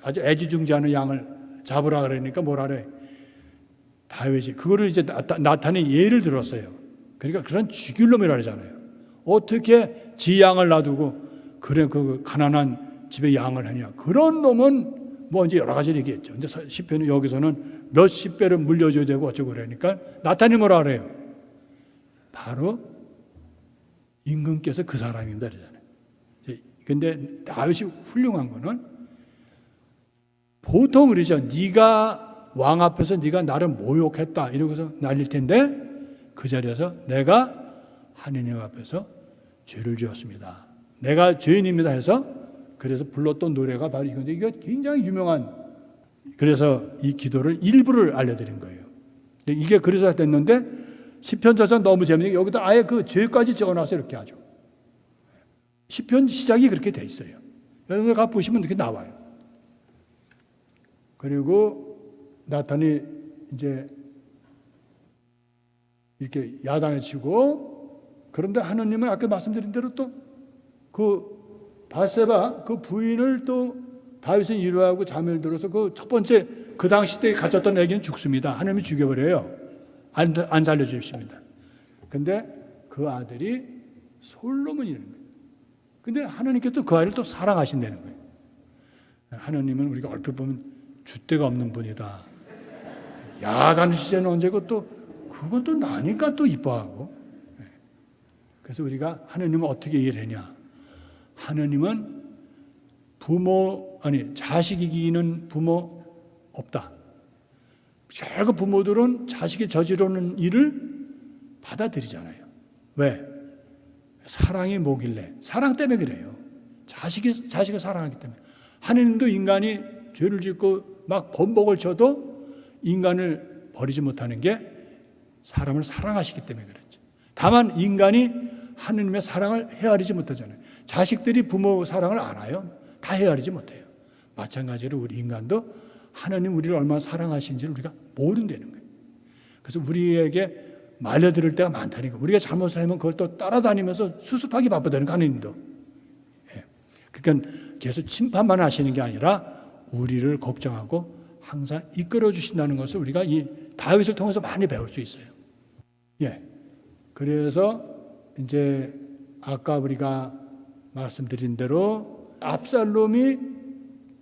아주 애지중지하는 양을 잡으라 그러니까 뭐라 그래? 다윗이 그거를 이제 나탄이 예를 들었어요. 그러니까 그런 죽일 놈이라 그러잖아요. 어떻게 지 양을 놔두고 그래 그 가난한 집에 양을 하냐? 그런 놈은 뭐 이제 여러 가지를 얘기했죠. 근데 시편은 여기서는 몇십 배를 물려줘야 되고 어쩌고 그러니까 나탄이 뭐라 그래요? 바로 임금께서 그 사람입니다 그러잖아요. 근데 다윗이 훌륭한 거는 보통 그러죠. 네가 왕 앞에서 네가 나를 모욕했다 이러고서 날릴 텐데 그 자리에서 내가 하느님 앞에서 죄를 지었습니다. 내가 죄인입니다 해서 그래서 불렀던 노래가 바로 이건데 이게 굉장히 유명한 그래서 이 기도를 일부를 알려드린 거예요. 이게 그래서 됐는데 시편 저자 너무 재밌는 게 여기다 아예 그 죄까지 적어놔서 이렇게 하죠. 시편 시작이 그렇게 돼 있어요. 여러분들 가 보시면 이렇게 나와요. 그리고 나탄이 이제 이렇게 야단을 치고 그런데 하느님은 아까 말씀드린 대로 또 그 밧세바 그 부인을 또 다윗은 위로하고 잠을 들어서 그 첫 번째 그 당시 때 가졌던 애기는 죽습니다. 하나님이 죽여버려요. 안 살려주십니다. 근데 그 아들이 솔로몬이라는 거예요. 근데 하나님께서 그 아이를 또 사랑하신다는 거예요. 하나님은 우리가 얼핏 보면 줏대가 없는 분이다. 야단 시제는 언제고 또 그건 또 나니까 또 이뻐하고. 그래서 우리가 하나님은 어떻게 이해를 하냐? 하나님은 자식 이기는 부모 없다. 결국 부모들은 자식이 저지르는 일을 받아들이잖아요. 왜? 사랑이 뭐길래? 사랑 때문에 그래요. 자식을 사랑하기 때문에. 하나님도 인간이 죄를 짓고 막 번복을 쳐도 인간을 버리지 못하는 게 사람을 사랑하시기 때문에 그렇죠. 다만 인간이 하나님의 사랑을 헤아리지 못하잖아요. 자식들이 부모 사랑을 알아요? 다 헤아리지 못해요. 마찬가지로 우리 인간도 하나님 우리를 얼마나 사랑하시는지를 우리가 모른다는 거예요. 그래서 우리에게 말려들을 때가 많다니까. 우리가 잘못을 하면 그걸 또 따라다니면서 수습하기 바쁘다는 거 하나님도. 그러니까 계속 심판만 하시는 게 아니라 우리를 걱정하고 항상 이끌어 주신다는 것을 우리가 이 다윗을 통해서 많이 배울 수 있어요. 그래서 이제 아까 우리가 말씀드린 대로 압살롬이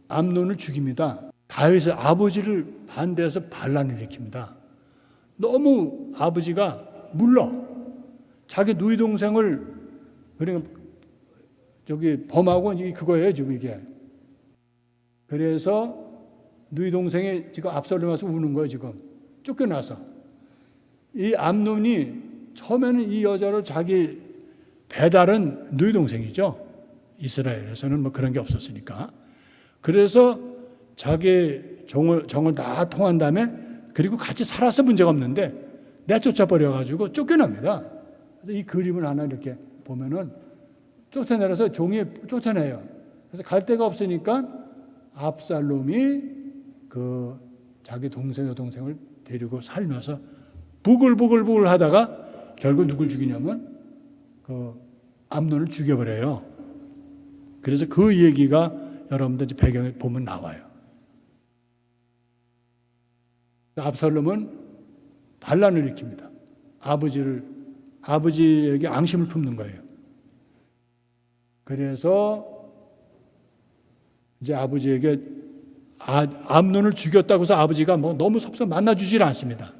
암논을 죽입니다. 다윗의 아버지를 반대해서 반란을 일으킵니다. 너무 아버지가 물러 자기 누이 동생을 그러니까 저기 범하고 이제 그거예요 지금 이게. 그래서 누이 동생이 지금 압살롬 와서 우는 거예요 지금 쫓겨나서. 이 암논이 처음에는 이 여자를 자기 배달은 누이 동생이죠. 이스라엘에서는 뭐 그런 게 없었으니까. 그래서 자기 정을 다 통한 다음에 그리고 같이 살아서 문제가 없는데 내쫓아 버려가지고 쫓겨납니다. 그래서 이 그림을 하나 이렇게 보면은 쫓아내려서 종이 쫓아내요. 그래서 갈 데가 없으니까 압살롬이 그 자기 여동생을 데리고 살면서 부글부글 하다가 결국 누굴 죽이냐면 그 암논을 죽여버려요. 그래서 그 얘기가 여러분들 배경에 보면 나와요. 압살롬은 반란을 일으킵니다. 아버지에게 앙심을 품는 거예요. 그래서 이제 아버지에게 암논을 죽였다고 해서 아버지가 뭐 너무 만나주질 않습니다.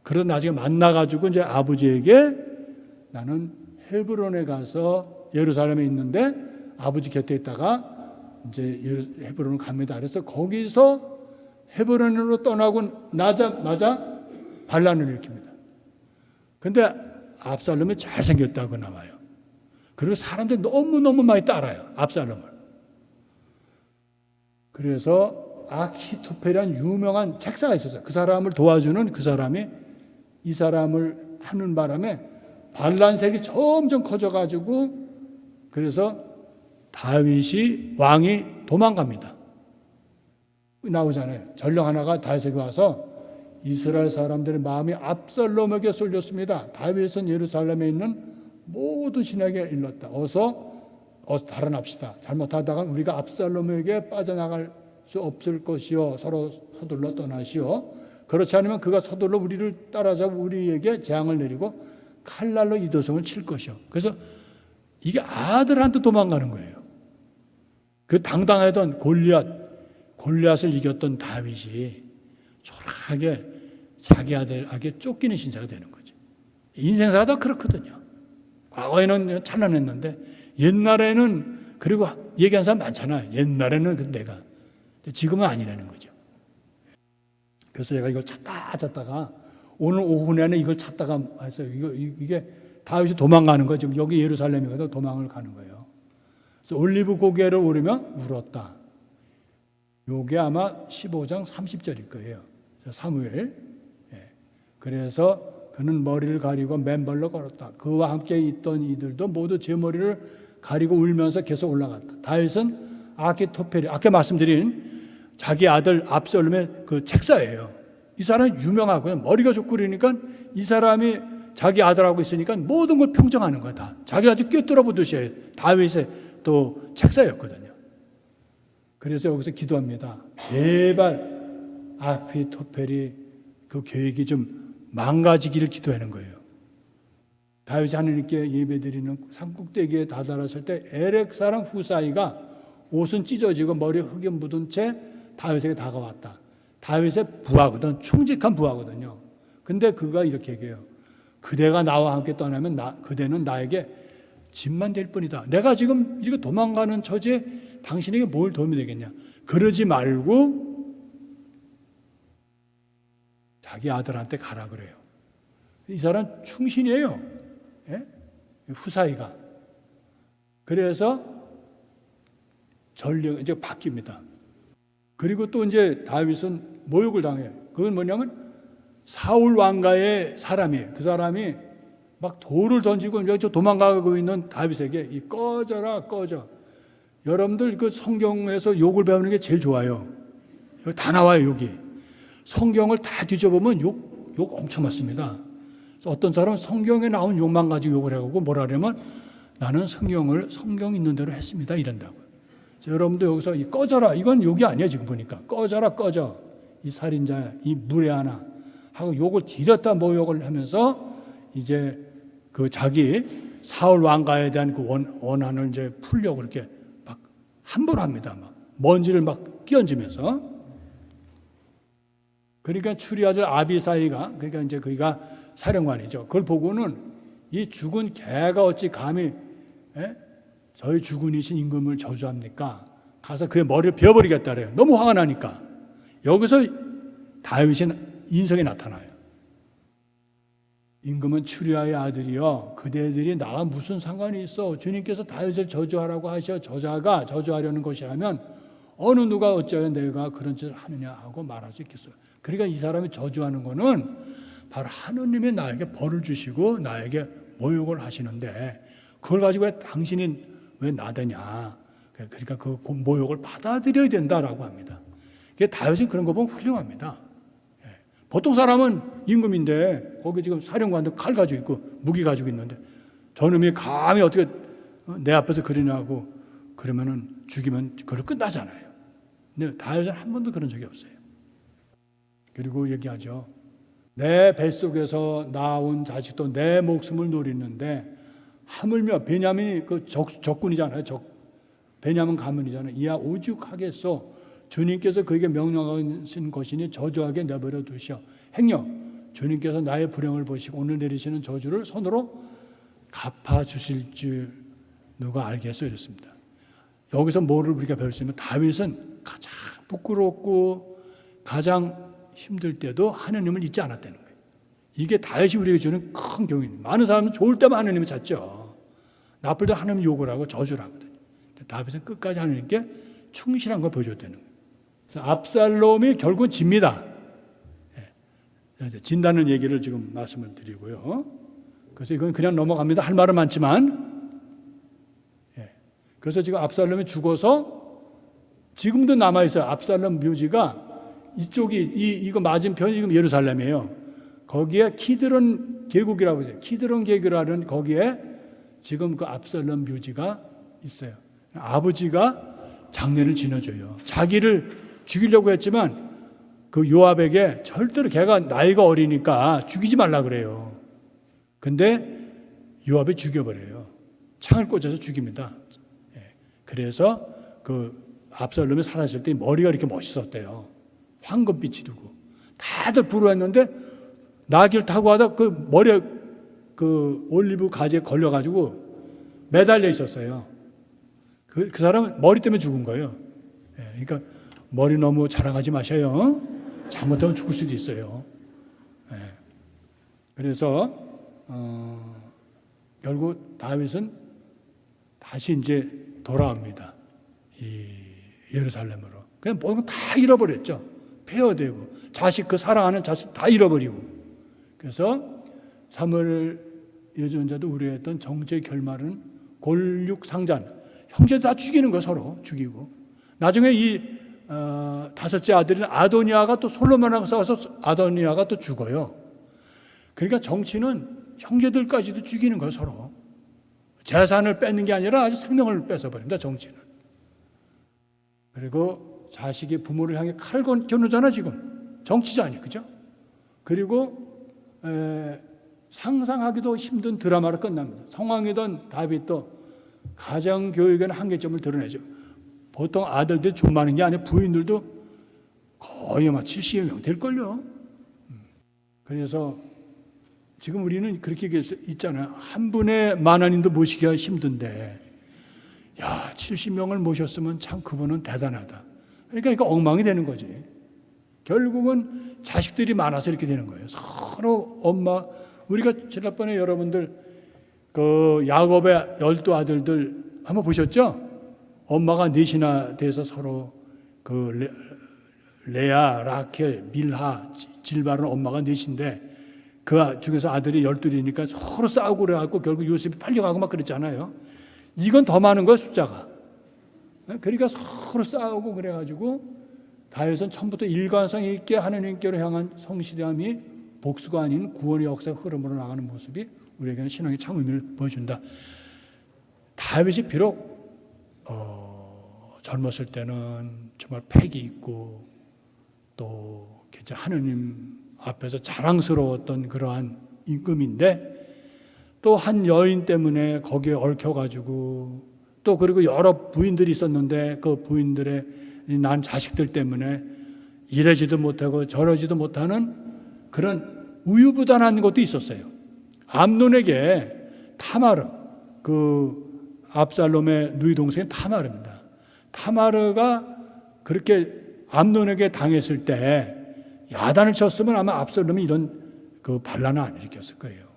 그러다 나중에 만나가지고 이제 아버지에게 나는 헤브론에 가서 예루살렘에 있는데 아버지 곁에 있다가 이제 헤브론을 갑니다. 그래서 거기서 헤브론으로 떠나고 나자마자 반란을 일으킵니다. 근데 압살롬이 잘생겼다고 나와요. 그리고 사람들이 너무너무 많이 따라요. 압살롬을. 그래서 아히토펠이라는 유명한 책사가 있었어요. 그 사람을 도와주는 그 사람이 이 사람을 하는 바람에 반란색이 점점 커져가지고 그래서 다윗이 왕이 도망갑니다. 나오잖아요. 전령 하나가 다윗에게 와서 이스라엘 사람들의 마음이 압살롬에게 쏠렸습니다. 다윗은 예루살렘에 있는 모든 신에게 일렀다. 어서 달아납시다. 잘못하다가 우리가 압살롬에게 빠져나갈 수 없을 것이요. 서로 서둘러 떠나시오. 그렇지 않으면 그가 서둘러 우리를 따라잡고 우리에게 재앙을 내리고 칼날로 이도성을 칠 것이요. 그래서 이게 아들한테 도망가는 거예요. 그 당당하던 골리앗을 이겼던 다윗이 초라하게 자기 아들에게 쫓기는 신세가 되는 거죠. 인생사가 다 그렇거든요. 과거에는 찬란했는데 옛날에는 그리고 얘기한 사람 많잖아요. 옛날에는 내가 지금은 아니라는 거죠. 그래서 제가 이걸 찾다가 오늘 오후 내내 이걸 찾다가 했어요. 이게 다윗이 도망가는 거죠. 지금 여기 예루살렘이거든. 도망을 가는 거예요. 그래서 올리브 고개를 오르며 울었다. 요게 아마 15장 30절일 거예요. 사무엘. 그래서 그는 머리를 가리고 맨발로 걸었다. 그와 함께 있던 이들도 모두 제 머리를 가리고 울면서 계속 올라갔다. 다윗은 아히토펠이 아까 말씀드린 자기 아들 압살롬의 그 책사예요. 이 사람은 유명하고요. 머리가 좋고 그러니까 이 사람이 자기 아들하고 있으니까 모든 걸 평정하는 거야. 다. 자기가 아주 꿰뚫어 보듯이 다윗의 또 책사였거든요. 그래서 여기서 기도합니다. 제발 아히토펠이 그 계획이 좀 망가지기를 기도하는 거예요. 다윗이 하나님께 예배드리는 산꼭대기에 다다랐을 때 에렉 사람 후사이가 옷은 찢어지고 머리에 흙이 묻은 채 다윗에게 다가왔다. 다윗의 부하거든. 충직한 부하거든요. 근데 그가 이렇게 얘기해요. 그대가 나와 함께 떠나면 그대는 나에게 짐만 될 뿐이다. 내가 지금 이렇게 도망가는 처지에 당신에게 뭘 도움이 되겠냐. 그러지 말고 자기 아들한테 가라 그래요. 이 사람 충신이에요. 예? 후사이가. 그래서 전령 이제 바뀝니다. 그리고 또 이제 다윗은 모욕을 당해요. 그건 뭐냐면 사울 왕가의 사람이에요. 그 사람이 막 돌을 던지고 여기 도망가고 있는 다윗에게 이 꺼져라 꺼져. 여러분들 그 성경에서 욕을 배우는 게 제일 좋아요. 여기 다 나와요. 여기 성경을 다 뒤져보면 욕 엄청 많습니다. 어떤 사람은 성경에 나온 욕만 가지고 욕을 해가고 뭐라 그러면 나는 성경 있는 대로 했습니다 이런다고요. 여러분도 여기서 이 꺼져라 이건 욕이 아니에요. 지금 보니까 꺼져라 꺼져 이 살인자 이 무례하나 하고 욕을 지렸다 모욕을 하면서 이제 그 자기 사울 왕가에 대한 그 원한을 이제 풀려고 그렇게 막 함부로 합니다. 막 먼지를 막 끼얹으면서. 그러니까 추리 아들 아비사이가, 그러니까 이제 그가 사령관이죠. 그걸 보고는 이 죽은 개가 어찌 감히 저희 주군이신 임금을 저주합니까? 가서 그의 머리를 베어버리겠다 그래요. 너무 화가 나니까. 여기서 다윗의 인성이 나타나요. 임금은 추리아의 아들이여, 그대들이 나와 무슨 상관이 있어? 주님께서 다윗을 저주하라고 하셔. 저자가 저주하려는 것이라면 어느 누가 어찌하여 내가 그런 짓을 하느냐 하고 말할 수 있겠어요. 그러니까 이 사람이 저주하는 거는 바로 하느님이 나에게 벌을 주시고 나에게 모욕을 하시는데 그걸 가지고 왜 당신이 왜 나대냐. 그러니까 그 모욕을 받아들여야 된다라고 합니다. 다윗은 그런 거 보면 훌륭합니다. 보통 사람은 임금인데 거기 지금 사령관도 칼 가지고 있고 무기 가지고 있는데 저놈이 감히 어떻게 내 앞에서 그러냐고 그러면은 죽이면 그걸 끝나잖아요. 근데 다윗은 한 번도 그런 적이 없어요. 그리고 얘기하죠. 내 뱃속에서 나온 자식도 내 목숨을 노리는데 하물며 베냐민이 그 적군이잖아요. 베냐민 가문이잖아요. 이야 오죽하겠소. 주님께서 그에게 명령하신 것이니 저주하게 내버려 두시오. 행여 주님께서 나의 불행을 보시고 오늘 내리시는 저주를 손으로 갚아주실 줄 누가 알겠소 이랬습니다. 여기서 뭐를 우리가 배울 수 있냐면 다윗은 가장 부끄럽고 가장 힘들 때도 하느님을 잊지 않았다는 거예요. 이게 다윗이 우리에게 주는 큰 교훈입니다. 많은 사람은 좋을 때만 하느님을 찾죠. 나쁠 때 하느님 욕을 하고 저주를 하거든요. 다윗은 끝까지 하느님께 충실한 걸 보여줬다는 거예요. 그래서 압살롬이 결국은 집니다. 진다는 얘기를 지금 말씀을 드리고요. 그래서 이건 그냥 넘어갑니다. 할 말은 많지만. 그래서 지금 압살롬이 죽어서 지금도 남아있어요. 압살롬 묘지가 이쪽이 이거 맞은편이 지금 예루살렘이에요. 거기에 키드론 계곡이라고 해요. 키드론 계곡이라는 거기에 지금 그 압살롬 묘지가 있어요. 아버지가 장례를 지내줘요. 자기를 죽이려고 했지만 그 요압에게 절대로 걔가 나이가 어리니까 죽이지 말라 그래요. 근데 요압이 죽여버려요. 창을 꽂아서 죽입니다. 그래서 그 압살롬이 살았을 때 머리가 이렇게 멋있었대요. 황금빛이 두고 다들 부러웠는데 나귀를 타고 하다 그 머리에 그 올리브 가지에 걸려가지고 매달려 있었어요. 그 사람은 머리 때문에 죽은 거예요. 그러니까 머리 너무 자랑하지 마셔요. 잘못하면 죽을 수도 있어요. 그래서 결국 다윗은 다시 이제 돌아옵니다. 이 예루살렘으로. 그냥 모든 거 다 잃어버렸죠. 폐허되고 자식 그 사랑하는 자식 다 잃어버리고. 그래서 사무엘 예언자도 우려했던 정죄의 결말은 골육상잔. 형제들 다 죽이는 거 서로 죽이고. 나중에 이 다섯째 아들인 아도니아가 또 솔로몬하고 싸워서 아도니아가 또 죽어요. 그러니까 정치는 형제들까지도 죽이는 거예요, 서로. 재산을 뺏는 게 아니라 아주 생명을 뺏어버립니다, 정치는. 그리고 자식이 부모를 향해 칼을 겨누잖아, 지금. 정치자니, 그죠? 그리고 상상하기도 힘든 드라마로 끝납니다. 성왕이던 다윗도 가정교육에는 한계점을 드러내죠. 보통 아들들이 존많은 게 아니라 부인들도 거의 막 70여 명 될걸요. 그래서 지금 우리는 그렇게 있잖아요. 한 분의 만한인도 모시기가 힘든데 야 70명을 모셨으면 참 그분은 대단하다. 그러니까 이거 엉망이 되는 거지. 결국은 자식들이 많아서 이렇게 되는 거예요. 서로 엄마 우리가 지난번에 여러분들 그 야곱의 12 아들들 한번 보셨죠? 엄마가 넷이나 돼서 서로 그 레아, 라켈, 밀하, 질바는 엄마가 넷인데 그 중에서 아들이 12이니까 서로 싸우고 그래갖고 결국 요셉이 팔려가고 막 그랬잖아요. 이건 더 많은 거야 숫자가. 그러니까 서로 싸우고 그래가지고 다윗은 처음부터 일관성 있게 하느님께로 향한 성실함이 복수가 아닌 구원의 역사 흐름으로 나가는 모습이 우리에게는 신앙의 참 의미를 보여준다. 다윗이 비록 젊었을 때는 정말 패기 있고 또 하느님 앞에서 자랑스러웠던 그러한 임금인데 또 한 여인 때문에 거기에 얽혀가지고 또 그리고 여러 부인들이 있었는데 그 부인들의 난 자식들 때문에 이러지도 못하고 저러지도 못하는 그런 우유부단한 것도 있었어요. 암논에게 타마르, 그 압살롬의 누이 동생 타마르입니다. 타마르가 그렇게 암논에게 당했을 때 야단을 쳤으면 아마 압살롬이 이런 그 반란을 안 일으켰을 거예요.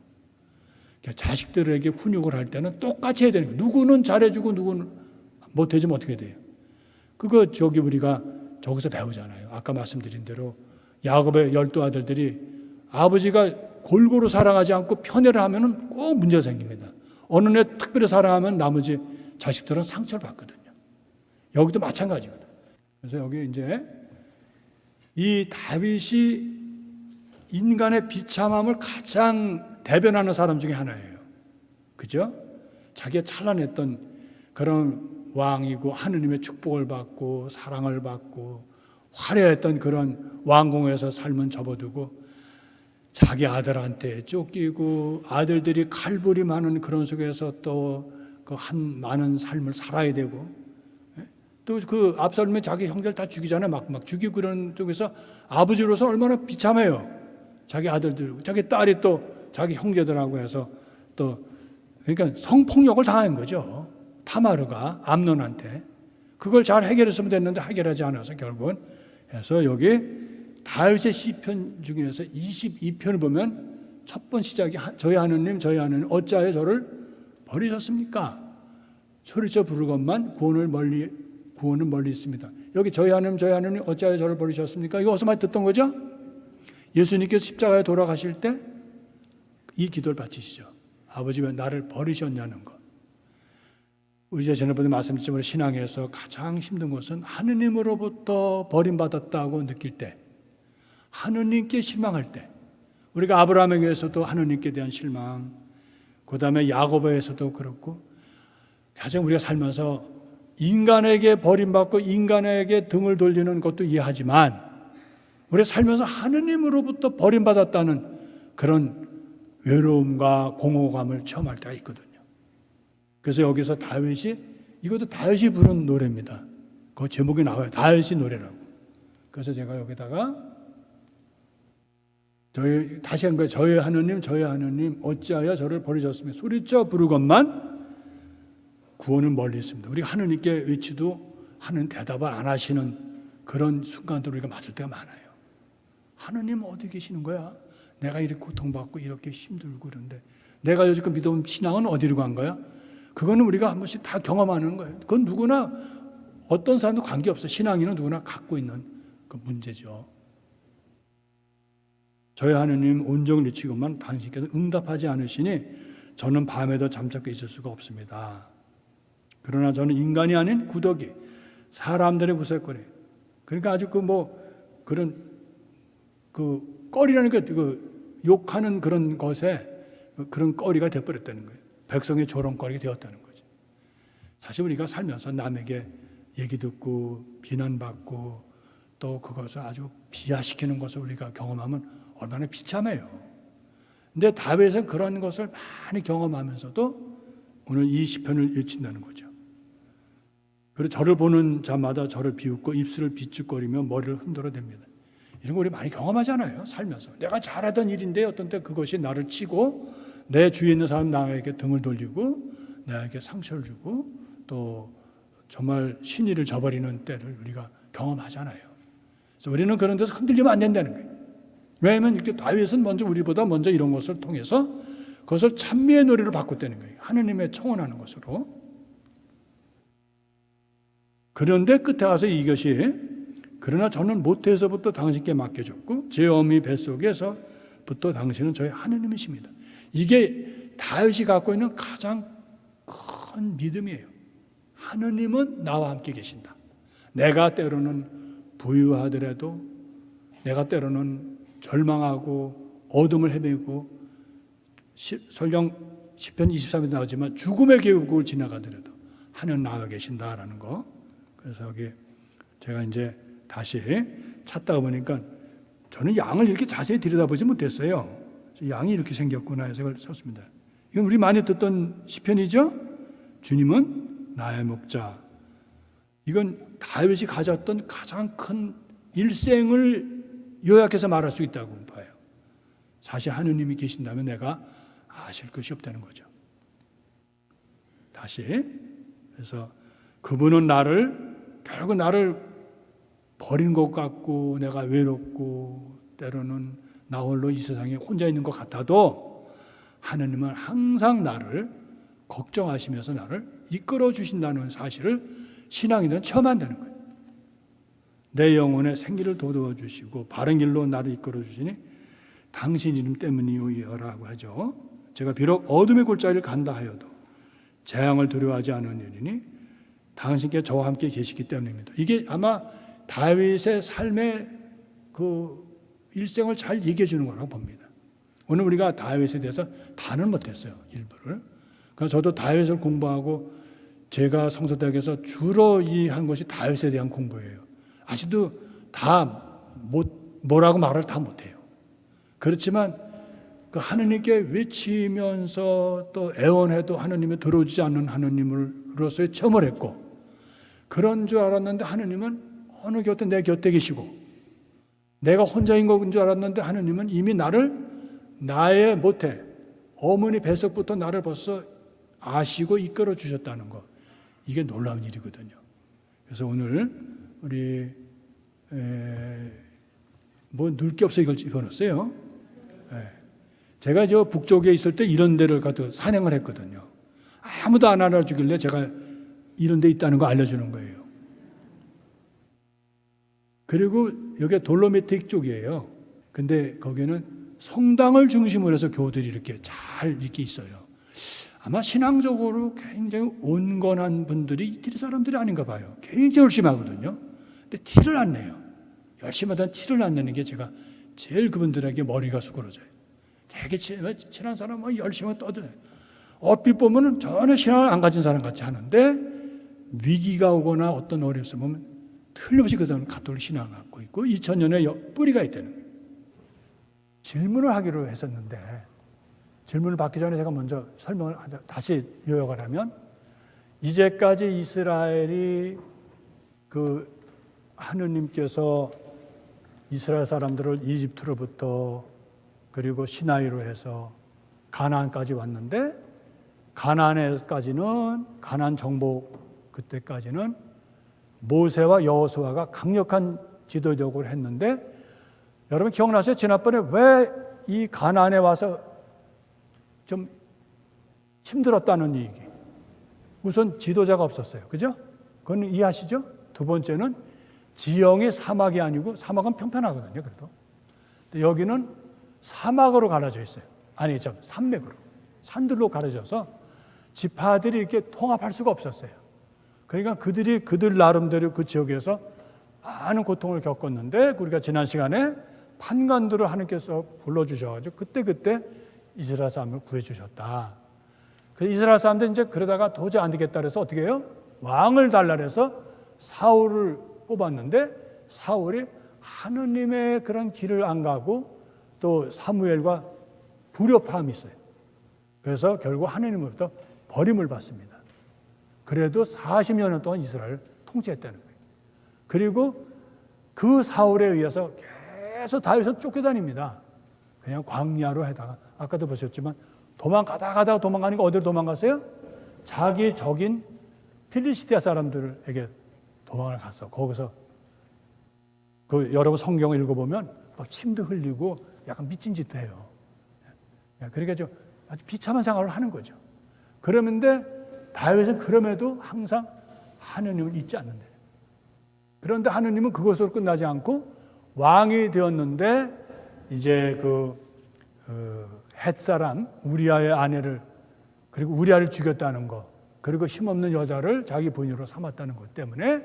자식들에게 훈육을 할 때는 똑같이 해야 되는 거예요. 누구는 잘해주고 누구는 못해주면 어떻게 돼요? 그거 우리가 저기서 배우잖아요. 아까 말씀드린 대로 야곱의 12아들들이 아버지가 골고루 사랑하지 않고 편애를 하면 꼭 문제가 생깁니다. 어느 애 특별히 사랑하면 나머지 자식들은 상처를 받거든요. 여기도 마찬가지거든요. 그래서 여기 이제 이 다윗이 인간의 비참함을 가장 대변하는 사람 중에 하나예요. 그죠? 자기가 찬란했던 그런 왕이고 하느님의 축복을 받고 사랑을 받고 화려했던 그런 왕궁에서 삶은 접어두고 자기 아들한테 쫓기고 아들들이 칼부림하는 그런 속에서 또 그 한 많은 삶을 살아야 되고 또 그 압살롬이 자기 형제를 다 죽이잖아요. 막 죽이고 그런 쪽에서 아버지로서 얼마나 비참해요. 자기 아들들, 자기 딸이 또 자기 형제들하고 해서 또 그러니까 성폭력을 당한 거죠. 타마르가 암논한테. 그걸 잘 해결했으면 됐는데 해결하지 않아서 결국은 해서 여기 다윗의 시편 중에서 22편을 보면 첫 번 시작이 저희 하느님 어찌하여 저를 버리셨습니까? 소리쳐 부르건만 구원은 멀리 있습니다. 여기 저희 하느님 어찌하여 저를 버리셨습니까? 이거 어디서 많이 듣던 거죠? 예수님께서 십자가에 돌아가실 때 이 기도를 바치시죠. 아버지 왜 나를 버리셨냐는 것. 우리 지난번에 말씀드렸지만 신앙에서 가장 힘든 것은 하느님으로부터 버림받았다고 느낄 때, 하느님께 실망할 때, 우리가 아브라함에게서도 하느님께 대한 실망, 그 다음에 야고보에서도 그렇고, 가장 우리가 살면서 인간에게 버림받고 인간에게 등을 돌리는 것도 이해하지만 우리가 살면서 하느님으로부터 버림받았다는 그런 외로움과 공허감을 체험할 때가 있거든요. 그래서 여기서 다윗이, 이것도 다윗이 부른 노래입니다. 그 제목이 나와요. 다윗이 노래라고. 그래서 제가 여기다가 다시 한 거예요. 저희 하느님 어찌하여 저를 버리셨으며 소리쳐 부르건만 구원은 멀리 있습니다. 우리가 하느님께 외치도 하는 대답을 안 하시는 그런 순간들 우리가 맞을 때가 많아요. 하느님 어디 계시는 거야? 내가 이렇게 고통받고 이렇게 힘들고 그런데 내가 여지껏 믿어온 신앙은 어디로 간 거야? 그거는 우리가 한 번씩 다 경험하는 거예요. 그건 누구나 어떤 사람도 관계없어요. 신앙인은 누구나 갖고 있는 그 문제죠. 저희 하느님 온종일 외치고만 당신께서 응답하지 않으시니 저는 밤에도 잠자코 있을 수가 없습니다. 그러나 저는 인간이 아닌 구더기, 사람들의 구설거리. 그러니까 아주 그런 꺼리라는 게 욕하는 그런 것에 그런 꺼리가 되어버렸다는 거예요. 백성의 조롱거리가 되었다는 거죠. 사실 우리가 살면서 남에게 얘기 듣고 비난받고 또 그것을 아주 비하시키는 것을 우리가 경험하면 얼마나 비참해요. 근데 다윗은 그런 것을 많이 경험하면서도 오늘 이 시편을 외친다는 거죠. 그리고 저를 보는 자마다 저를 비웃고 입술을 비축거리며 머리를 흔들어댑니다. 이런 거 우리 많이 경험하잖아요. 살면서. 내가 잘하던 일인데 어떤 때 그것이 나를 치고 내 주위에 있는 사람 나에게 등을 돌리고 나에게 상처를 주고 또 정말 신의를 저버리는 때를 우리가 경험하잖아요. 그래서 우리는 그런 데서 흔들리면 안 된다는 거예요. 왜냐하면 이렇게 다윗은 우리보다 먼저 이런 것을 통해서 그것을 찬미의 노래로 바꿨다는 거예요. 하느님의 청원하는 것으로. 그런데 끝에 가서 이것이 그러나 저는 모태에서부터 당신께 맡겨졌고 제 어미 뱃속에서부터 당신은 저의 하느님이십니다. 이게 다윗이 갖고 있는 가장 큰 믿음이에요. 하느님은 나와 함께 계신다. 내가 때로는 부유하더라도 내가 때로는 절망하고 어둠을 헤매고 설령 시편 23에 나오지만 죽음의 계곡을 지나가더라도 하느님 나와 계신다라는 거. 그래서 여기 제가 이제 다시 찾다가 보니까 저는 양을 이렇게 자세히 들여다보지 못했어요. 양이 이렇게 생겼구나 해서 그걸 썼습니다. 이건 우리 많이 듣던 시편이죠. 주님은 나의 목자. 이건 다윗이 가졌던 가장 큰 일생을 요약해서 말할 수 있다고 봐요. 사실 하느님이 계신다면 내가 아실 것이 없다는 거죠. 다시 그래서 그분은 결국 나를 버린 것 같고 내가 외롭고 때로는 나 홀로 이 세상에 혼자 있는 것 같아도 하느님은 항상 나를 걱정하시면서 나를 이끌어 주신다는 사실을 신앙인은 처음 한다는 거예요. 내 영혼의 생기를 돋워 주시고 바른 길로 나를 이끌어 주시니 당신 이름 때문이오라고 하죠. 제가 비록 어둠의 골짜기를 간다 하여도 재앙을 두려워하지 않으리니 당신께 저와 함께 계시기 때문입니다. 이게 아마 다윗의 삶의 그 일생을 잘 얘기해 주는 거라고 봅니다. 오늘 우리가 다윗에 대해서 다는 못했어요. 일부를. 그래서 저도 다윗을 공부하고 제가 성서대학에서 주로 한 것이 다윗에 대한 공부예요. 아직도 뭐라고 말을 다 못해요. 그렇지만 그 하느님께 외치면서 또 애원해도 하느님이 들어오지 않는 하느님으로서의 체험을 했고 그런 줄 알았는데 하느님은 어느 곁에 내 곁에 계시고 내가 혼자인 것인 줄 알았는데 하느님은 이미 나의 모태 어머니 뱃속부터 나를 벌써 아시고 이끌어 주셨다는 것. 이게 놀라운 일이거든요. 그래서 오늘 우리 넣을 게 없어 이걸 집어넣었어요. 제가 저 북쪽에 있을 때 이런 데를 가서 산행을 했거든요. 아무도 안 알아주길래 제가 이런 데 있다는 거 알려주는 거예요. 그리고 여기 돌로미틱 쪽이에요. 근데 거기는 성당을 중심으로 해서 교들이 이렇게 잘 이렇게 있어요. 아마 신앙적으로 굉장히 온건한 분들이 이태리 사람들이 아닌가 봐요. 굉장히 열심히 하거든요. 근데 티를 안 내요. 열심히 하던 티를 안 내는 게 제가 제일 그분들에게 머리가 수그러져요. 되게 친한 사람은 열심히 떠들어요. 얼핏 보면 전혀 신앙을 안 가진 사람 같이 하는데 위기가 오거나 어떤 어려움이 있으면 틀림없이 그 사람은 가톨릭 신앙을 갖고 있고 2000년에 뿌리가 있다는 거예요. 질문을 하기로 했었는데 질문을 받기 전에 제가 먼저 설명을 다시 요약을 하면 이제까지 이스라엘이 그 하느님께서 이스라엘 사람들을 이집트로부터 그리고 시나이로 해서 가나안까지 왔는데 가나안 정복 그때까지는 모세와 여호수아가 강력한 지도력을 했는데 여러분 기억나세요? 지난번에 왜 이 가나안에 와서 좀 힘들었다는 얘기. 우선 지도자가 없었어요. 그죠? 그건 이해하시죠? 두 번째는 지형이 사막이 아니고 사막은 평평하거든요. 그래도. 근데 여기는 사막으로 가려져 있어요. 아니, 산맥으로. 산들로 가려져서 지파들이 이렇게 통합할 수가 없었어요. 그러니까 그들 나름대로 그 지역에서 많은 고통을 겪었는데 우리가 지난 시간에 판관들을 하나님께서 불러주셔가지고 그때 이스라엘 사람을 구해주셨다. 그 이스라엘 사람들 이제 그러다가 도저히 안 되겠다 그래서 어떻게 해요? 왕을 달라 해서 사울을 뽑았는데 사울이 하느님의 그런 길을 안 가고 또 사무엘과 불협화음이 있어요. 그래서 결국 하느님으로부터 버림을 받습니다. 그래도 40년 동안 이스라엘을 통치했다는 거예요. 그리고 그 사울에 의해서 계속 다윗은 쫓겨다닙니다. 그냥 광야로 해다가 아까도 보셨지만 도망가다가 도망가니까 어디로 도망갔어요? 자기 적인 필리스티아 사람들에게 도망을 갔어. 거기서 여러분 성경을 읽어보면 막 침도 흘리고 약간 미친 짓도 해요. 그러니까 좀 아주 비참한 생활을 하는 거죠. 그러는데 다윗은 그럼에도 항상 하느님을 잊지 않는다. 그런데 하느님은 그것으로 끝나지 않고 왕이 되었는데 이제 헷사람 우리아의 아내를 그리고 우리아를 죽였다는 것 그리고 힘없는 여자를 자기 부인으로 삼았다는 것 때문에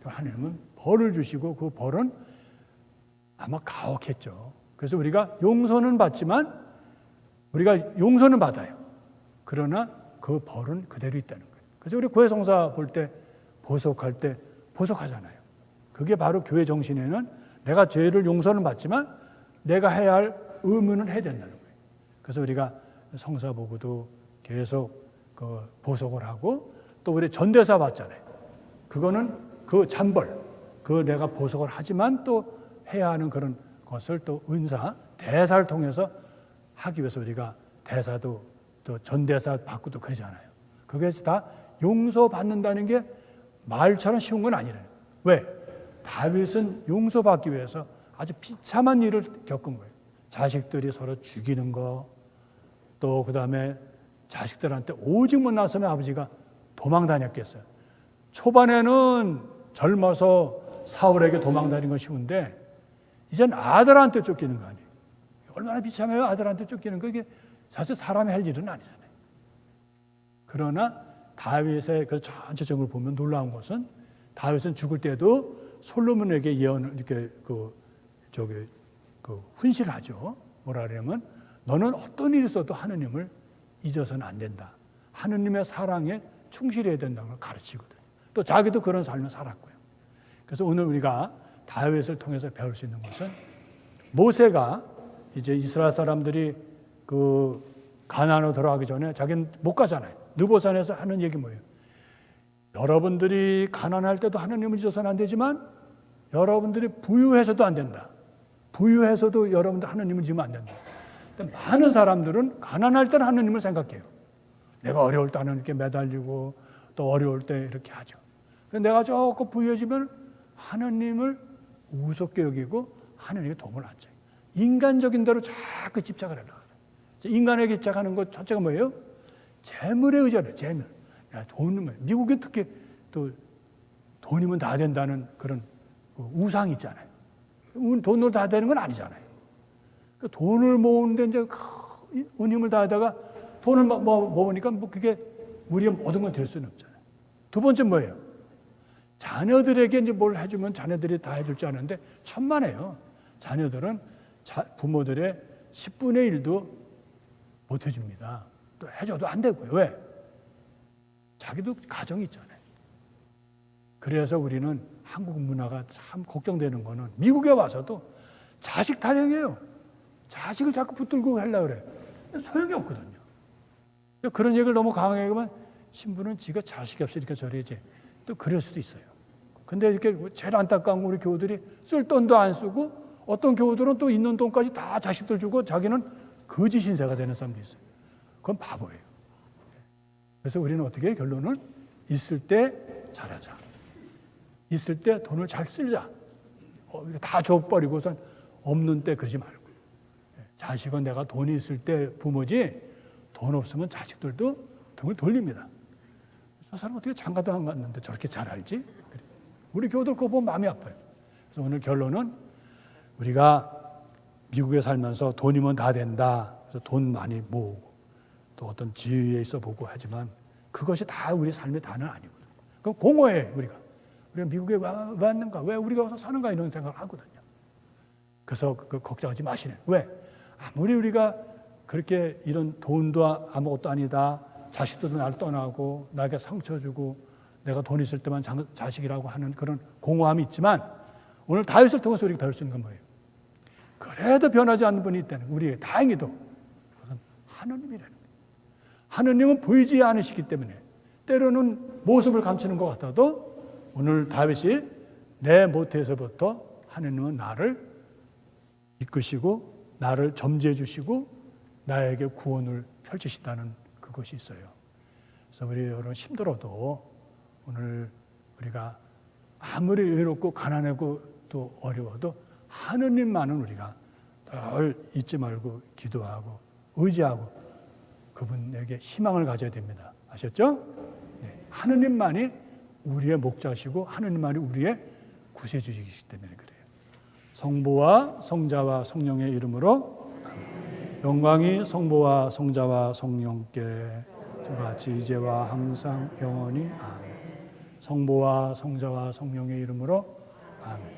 하느님은 벌을 주시고 그 벌은 아마 가혹했죠. 그래서 우리가 용서는 받지만 우리가 용서는 받아요. 그러나 그 벌은 그대로 있다는 거예요. 그래서 우리 고해성사 볼 때 보석할 때 보석하잖아요. 그게 바로 교회 정신에는 내가 죄를 용서는 받지만 내가 해야 할 의무는 해야 된다는 거예요. 그래서 우리가 성사보고도 계속 그 보석을 하고, 또 우리 전대사 봤잖아요. 그거는 그 잔벌, 그 내가 보석을 하지만 또 해야 하는 그런 것을 또 은사, 대사를 통해서 하기 위해서 우리가 대사도 또 전대사 받고도 그러잖아요. 그게 다 용서받는다는 게 말처럼 쉬운 건 아니라는 거예요. 왜? 다윗은 용서받기 위해서 아주 비참한 일을 겪은 거예요. 자식들이 서로 죽이는 거, 또 그 다음에 자식들한테 오직 못 나서면 아버지가 도망 다녔겠어요. 초반에는 젊어서 사울에게 도망 다니는 건 쉬운데 이젠 아들한테 쫓기는 거 아니에요. 얼마나 비참해요. 아들한테 쫓기는 거. 이게 사실 사람이 할 일은 아니잖아요. 그러나 다윗의 그 전체적으로 보면 놀라운 것은 다윗은 죽을 때도 솔로몬에게 예언을 이렇게 훈시를 하죠. 뭐라 그러냐면 너는 어떤 일이 있어도 하느님을 잊어서는 안 된다. 하느님의 사랑에 충실해야 된다는 걸 가르치거든요. 또 자기도 그런 삶을 살았고요. 그래서 오늘 우리가 다윗을 통해서 배울 수 있는 것은 모세가 이제 이스라엘 사람들이 그 가나안으로 들어가기 전에 자기는 못 가잖아요. 느보산에서 하는 얘기 뭐예요? 여러분들이 가난할 때도 하느님을 잊어서는 안 되지만 여러분들이 부유해서도 안 된다. 부유해서도 여러분들 하느님을 잊으면 안 된다. 근데 많은 사람들은 가난할 때는 하느님을 생각해요. 내가 어려울 때 하느님께 매달리고 또 어려울 때 이렇게 하죠. 근데 내가 조금 부유해지면 하느님을 우습게 여기고 하느님의 도움을 안 줘요. 인간적인 대로 자꾸 집착을 하려고 해요. 인간에게 집착하는 것 첫째가 뭐예요? 재물에 의존해요. 재물. 돈이면 미국에 특히 또 돈이면 다 된다는 그런 우상이 있잖아요. 돈으로 다 되는 건 아니잖아요. 돈을 모으는데 이제 은힘을 다하다가 돈을 모으니까 그게 우리의 모든 건 될 수는 없잖아요. 두 번째 뭐예요? 자녀들에게 이제 뭘 해주면 자녀들이 다 해줄 줄 아는데 천만에요. 자녀들은 부모들의 10분의 1도 못 해줍니다. 또 해줘도 안 되고요. 왜? 자기도 가정이 있잖아요. 그래서 우리는 한국 문화가 참 걱정되는 거는 미국에 와서도 자식 타령이에요. 자식을 자꾸 붙들고 하려고 그래요. 소용이 없거든요. 그런 얘기를 너무 강하게 하면 신부는 지가 자식이 없으니까 저래야지. 또 그럴 수도 있어요. 근데 이렇게 제일 안타까운 건 우리 교우들이 쓸 돈도 안 쓰고 어떤 교우들은 또 있는 돈까지 다 자식들 주고 자기는 거지 신세가 되는 사람도 있어요. 그건 바보예요. 그래서 우리는 어떻게 결론은 있을 때 잘하자. 있을 때 돈을 잘 쓰자. 다 줘버리고선 없는 때 그러지 말고. 자식은 내가 돈이 있을 때 부모지 돈 없으면 자식들도 등을 돌립니다. 저 사람 어떻게 장가도 안 갔는데 저렇게 잘 알지? 우리 교우들 그거 보면 마음이 아파요. 그래서 오늘 결론은 우리가 미국에 살면서 돈이면 다 된다. 그래서 돈 많이 모으고 또 어떤 지위에 있어 보고 하지만 그것이 다 우리 삶의 다는 아니거든요. 그럼 공허해 우리가 미국에 왜 왔는가? 왜 우리가 와서 사는가? 이런 생각을 하거든요. 그래서 걱정하지 마시네. 왜? 아무리 우리가 그렇게 이런 돈도 아무것도 아니다. 자식들도 나를 떠나고 나에게 상처 주고 내가 돈 있을 때만 자식이라고 하는 그런 공허함이 있지만 오늘 다윗을 통해서 우리가 배울 수 있는 건 뭐예요? 그래도 변하지 않는 분이 있다는 우리의 다행히도 그것은 하느님이라는 거예요. 하느님은 보이지 않으시기 때문에 때로는 모습을 감추는 것 같아도 오늘 다윗이 내 모태에서부터 하느님은 나를 이끄시고 나를 점지해 주시고 나에게 구원을 펼치신다는 그것이 있어요. 그래서 우리 여러분 힘들어도 오늘 우리가 아무리 외롭고 가난하고 또 어려워도 하느님만은 우리가 늘 잊지 말고 기도하고 의지하고 그분에게 희망을 가져야 됩니다. 아셨죠? 네. 하느님만이 우리의 목자시고 하느님만이 우리의 구세주이시기 때문에 그래요. 성부와 성자와 성령의 이름으로 영광이 성부와 성자와 성령께 같이 이제와 항상 영원히 아멘. 성부와 성자와 성령의 이름으로 아멘.